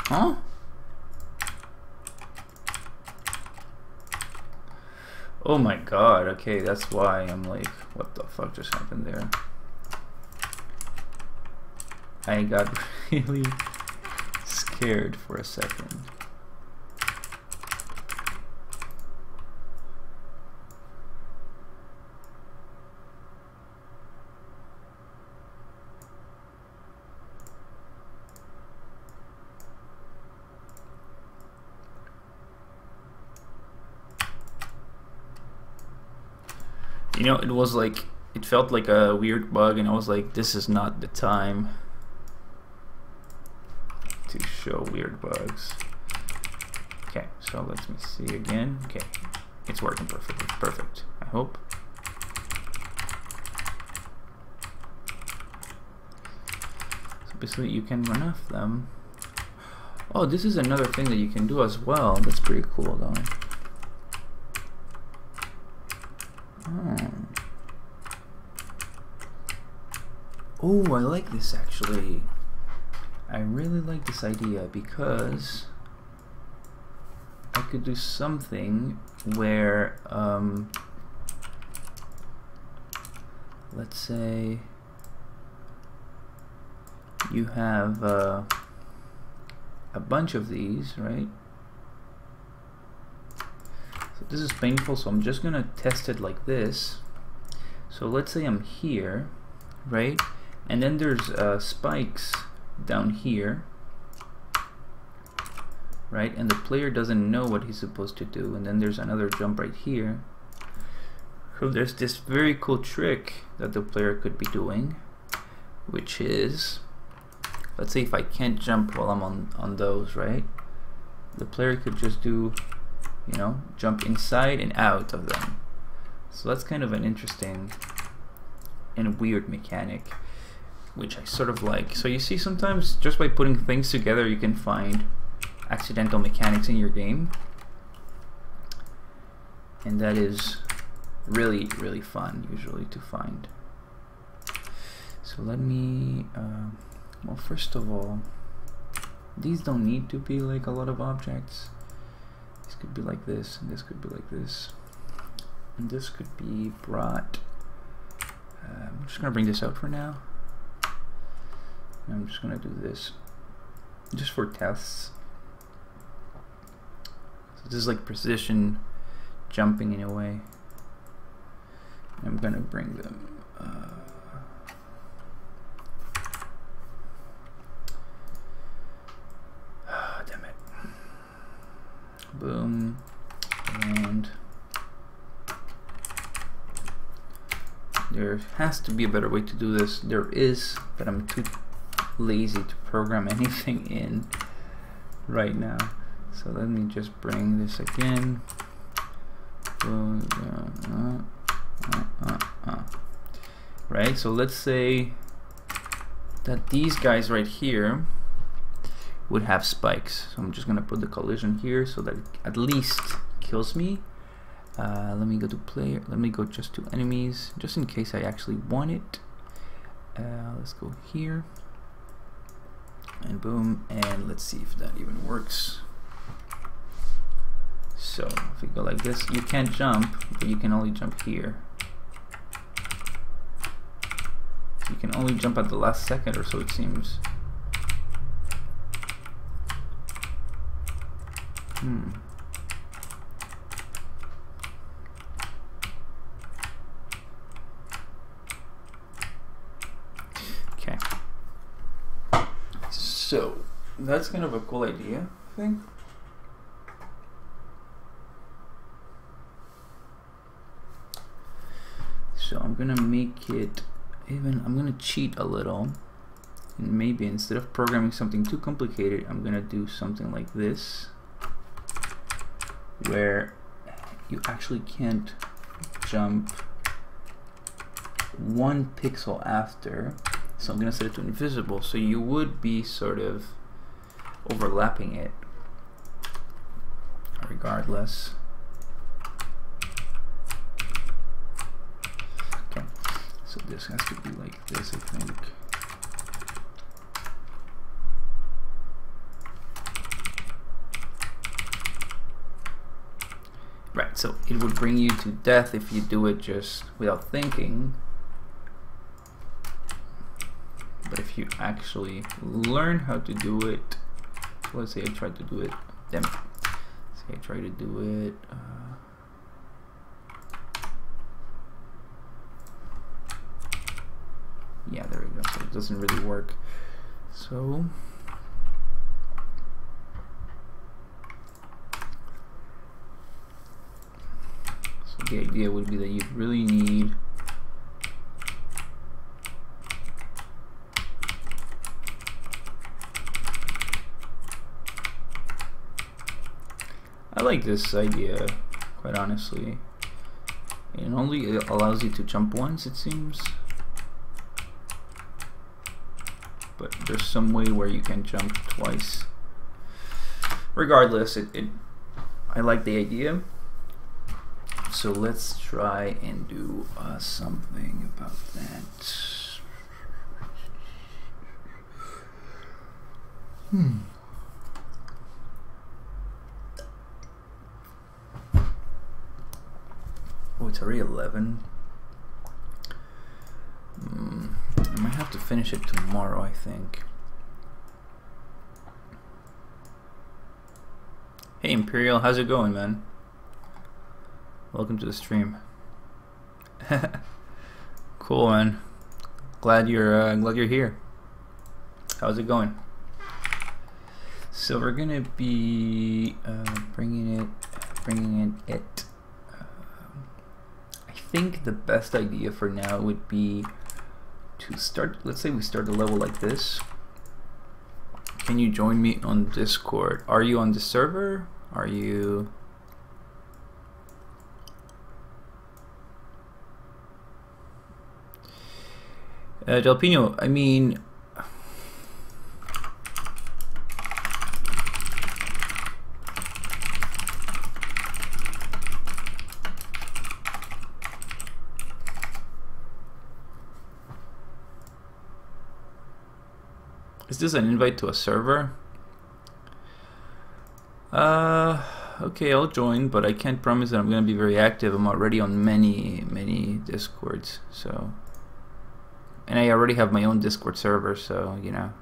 Huh? Oh my god, okay, that's why I'm like, what the fuck just happened there? I got really scared for a second. You know, it was like, it felt like a weird bug, and I was like, this is not the time to show weird bugs. Okay, so let me see again. Okay, it's working perfectly. Perfect, I hope. Basically, you can run off them. Oh, this is another thing that you can do as well. That's pretty cool, though. Oh, I like this actually. I really like this idea because I could do something where, let's say you have a bunch of these, right? So this is painful, so I'm just gonna test it like this. So let's say I'm here, right? And then there's spikes down here, right? And the player doesn't know what he's supposed to do. And then there's another jump right here. So there's this very cool trick that the player could be doing, which is, let's say if I can't jump while I'm on those, right? The player could just do, you know, jump inside and out of them. So that's kind of an interesting and weird mechanic, which I sort of like. So you see, sometimes just by putting things together you can find accidental mechanics in your game, and that is really, really fun usually to find. So let me well, first of all, these don't need to be like a lot of objects. This could be like this, and this could be like this, and this could be brought. I'm just gonna bring this out for now. I'm just gonna do this just for tests. So this is like precision jumping in a way. I'm gonna bring them damn it. Boom. And there has to be a better way to do this. There is, but I'm too lazy to program anything in right now. So let me just bring this again. Right, so let's say that these guys right here would have spikes. So I'm just gonna put the collision here so that it at least kills me. Let me go to player, let me go just to enemies, just in case I actually want it. Let's go here, and boom, and let's see if that even works. So if we go like this, you can't jump, but you can only jump here. You can only jump at the last second or so, it seems. Okay. So that's kind of a cool idea, I think. So I'm gonna make it even, I'm gonna cheat a little, and maybe instead of programming something too complicated, I'm gonna do something like this, where you actually can't jump 1 pixel after. So I'm gonna set it to invisible, so you would be sort of overlapping it regardless. Okay, so this has to be like this, I think. Right, so it would bring you to death if you do it just without thinking. But if you actually learn how to do it, let's say I tried to do it, damn it. Say I try to do it, yeah, there we go. So it doesn't really work. So the idea would be that you really need I like this idea, quite honestly. It only allows you to jump once, it seems. but there's some way where you can jump twice. Regardless, I like the idea. So let's try and do something about that. Oh, it's already 11. I might have to finish it tomorrow, I think. Hey Imperial, how's it going, man? Welcome to the stream. Cool, man. Glad you're here. How's it going? So we're gonna be bringing it. I think the best idea for now would be to start. Let's say we start a level like this. Can you join me on Discord? Are you on the server? Are you? Jalpino, I mean, is this an invite to a server? Okay, I'll join, but I can't promise that I'm going to be very active. I'm already on many Discords, so, and I already have my own Discord server, so, you know.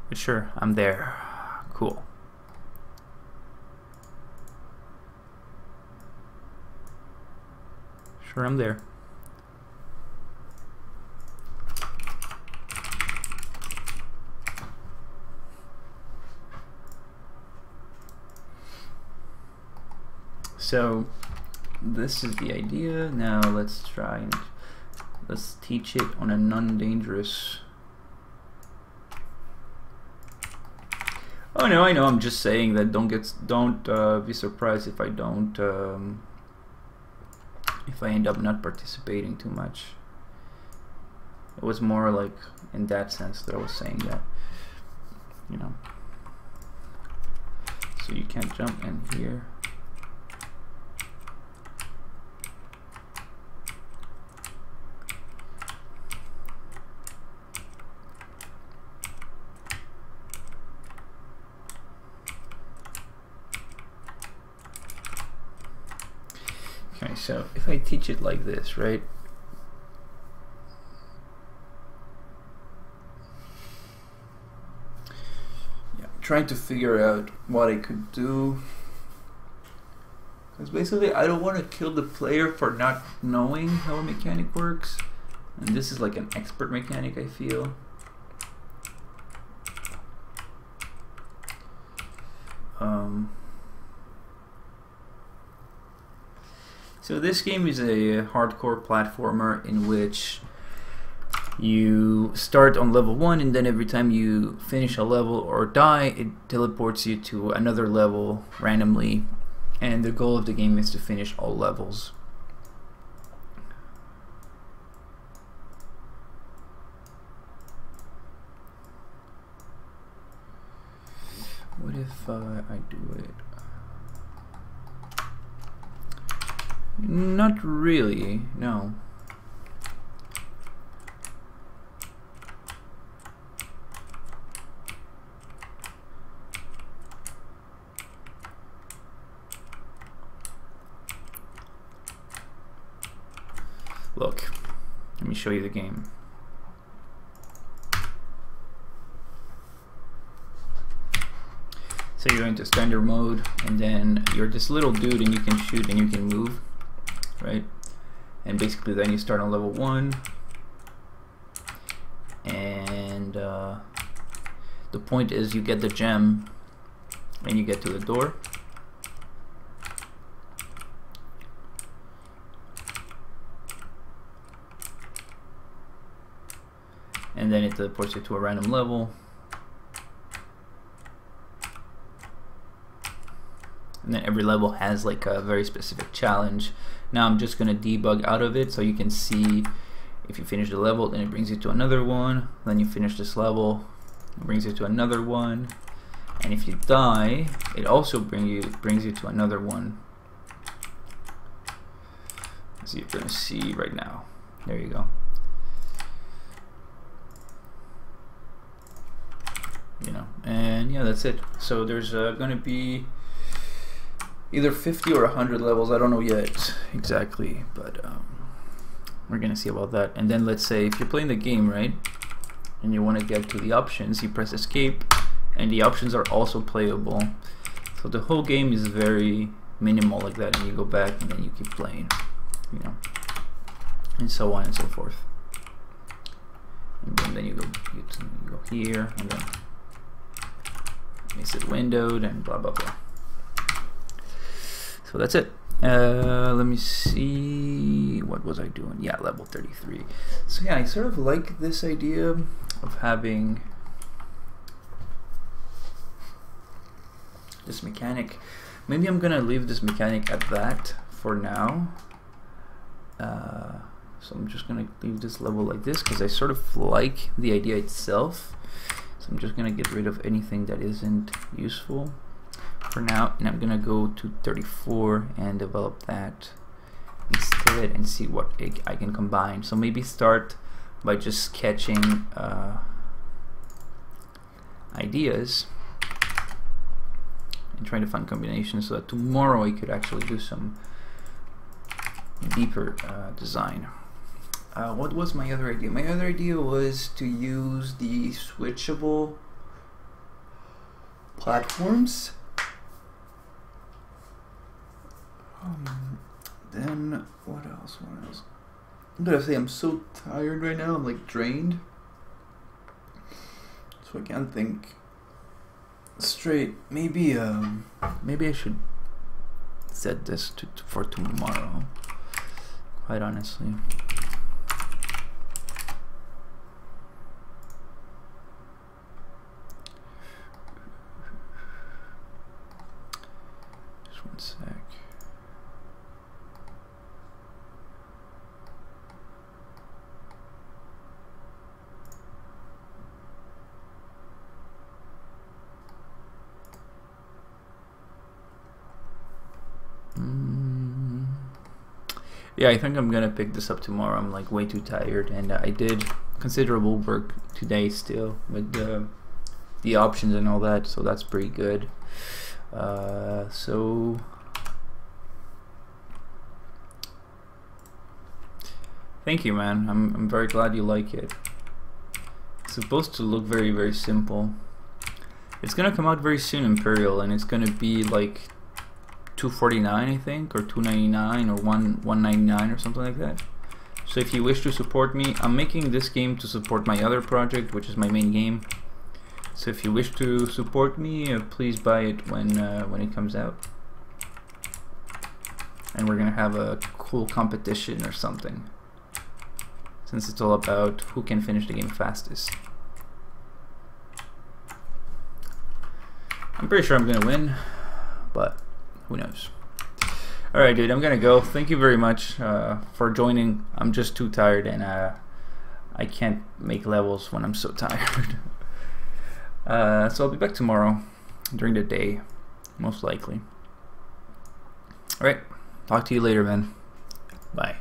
But sure, I'm there. Cool. Sure, I'm there. So this is the idea. Now let's try and let's teach it on a non-dangerous. Oh no, I know. I'm just saying that don't be surprised if I don't. If I end up not participating too much. It was more like in that sense that I was saying that, you know. So you can't jump in here. Okay, so if I teach it like this, right? Yeah, trying to figure out what I could do. Because basically I don't want to kill the player for not knowing how a mechanic works. And this is like an expert mechanic, I feel. So this game is a hardcore platformer in which you start on level 1 and then every time you finish a level or die, it teleports you to another level randomly, and the goal of the game is to finish all levels. What if I do it? Not really, no. Look, let me show you the game. So you're into standard mode, and then you're this little dude and you can shoot and you can move. Right, and basically then you start on level 1, and the point is you get the gem and you get to the door, and then it teleports you to a random level. And then every level has like a very specific challenge. Now I'm just gonna debug out of it so you can see if you finish the level, then it brings you to another one. Then you finish this level, it brings you to another one. And if you die, it also brings you to another one. As you're gonna see right now. There you go. You know, and yeah, that's it. So there's gonna be either 50 or 100 levels. I don't know yet exactly, but we're gonna see about that. And then let's say if you're playing the game, right, and you want to get to the options, you press escape, and the options are also playable. So the whole game is very minimal like that, and you go back and then you keep playing, you know, and so on and so forth. And then you go here, and then makes it windowed, and blah blah blah. So that's it. Let me see, what was I doing? Yeah, level 33. So yeah, I sort of like this idea of having this mechanic. Maybe I'm gonna leave this mechanic at that for now. So I'm just gonna leave this level like this because I sort of like the idea itself. So I'm just gonna get rid of anything that isn't useful for now, and I'm gonna go to 34 and develop that instead and see what I can combine. So maybe start by just sketching ideas and trying to find combinations so that tomorrow I could actually do some deeper design. What was my other idea? My other idea was to use the switchable platforms. Then what else? I'm gonna say I'm so tired right now. I'm like drained, so I can't think straight. Maybe I should set this for tomorrow. Quite honestly. Just one sec. Yeah, I think I'm gonna pick this up tomorrow. I'm like way too tired, and I did considerable work today still with the options and all that, so that's pretty good. So thank you, man. I'm very glad you like it. It's supposed to look very, very simple. It's gonna come out very soon, Imperial, and it's gonna be like $249, I think, or $299, or $199 or something like that. So if you wish to support me, I'm making this game to support my other project, which is my main game. So if you wish to support me, please buy it when it comes out. And we're gonna have a cool competition or something, since it's all about who can finish the game fastest. I'm pretty sure I'm gonna win, but who knows? Alright, dude, I'm gonna go. Thank you very much for joining. I'm just too tired, and I can't make levels when I'm so tired. So I'll be back tomorrow during the day, most likely. Alright, talk to you later, man. Bye.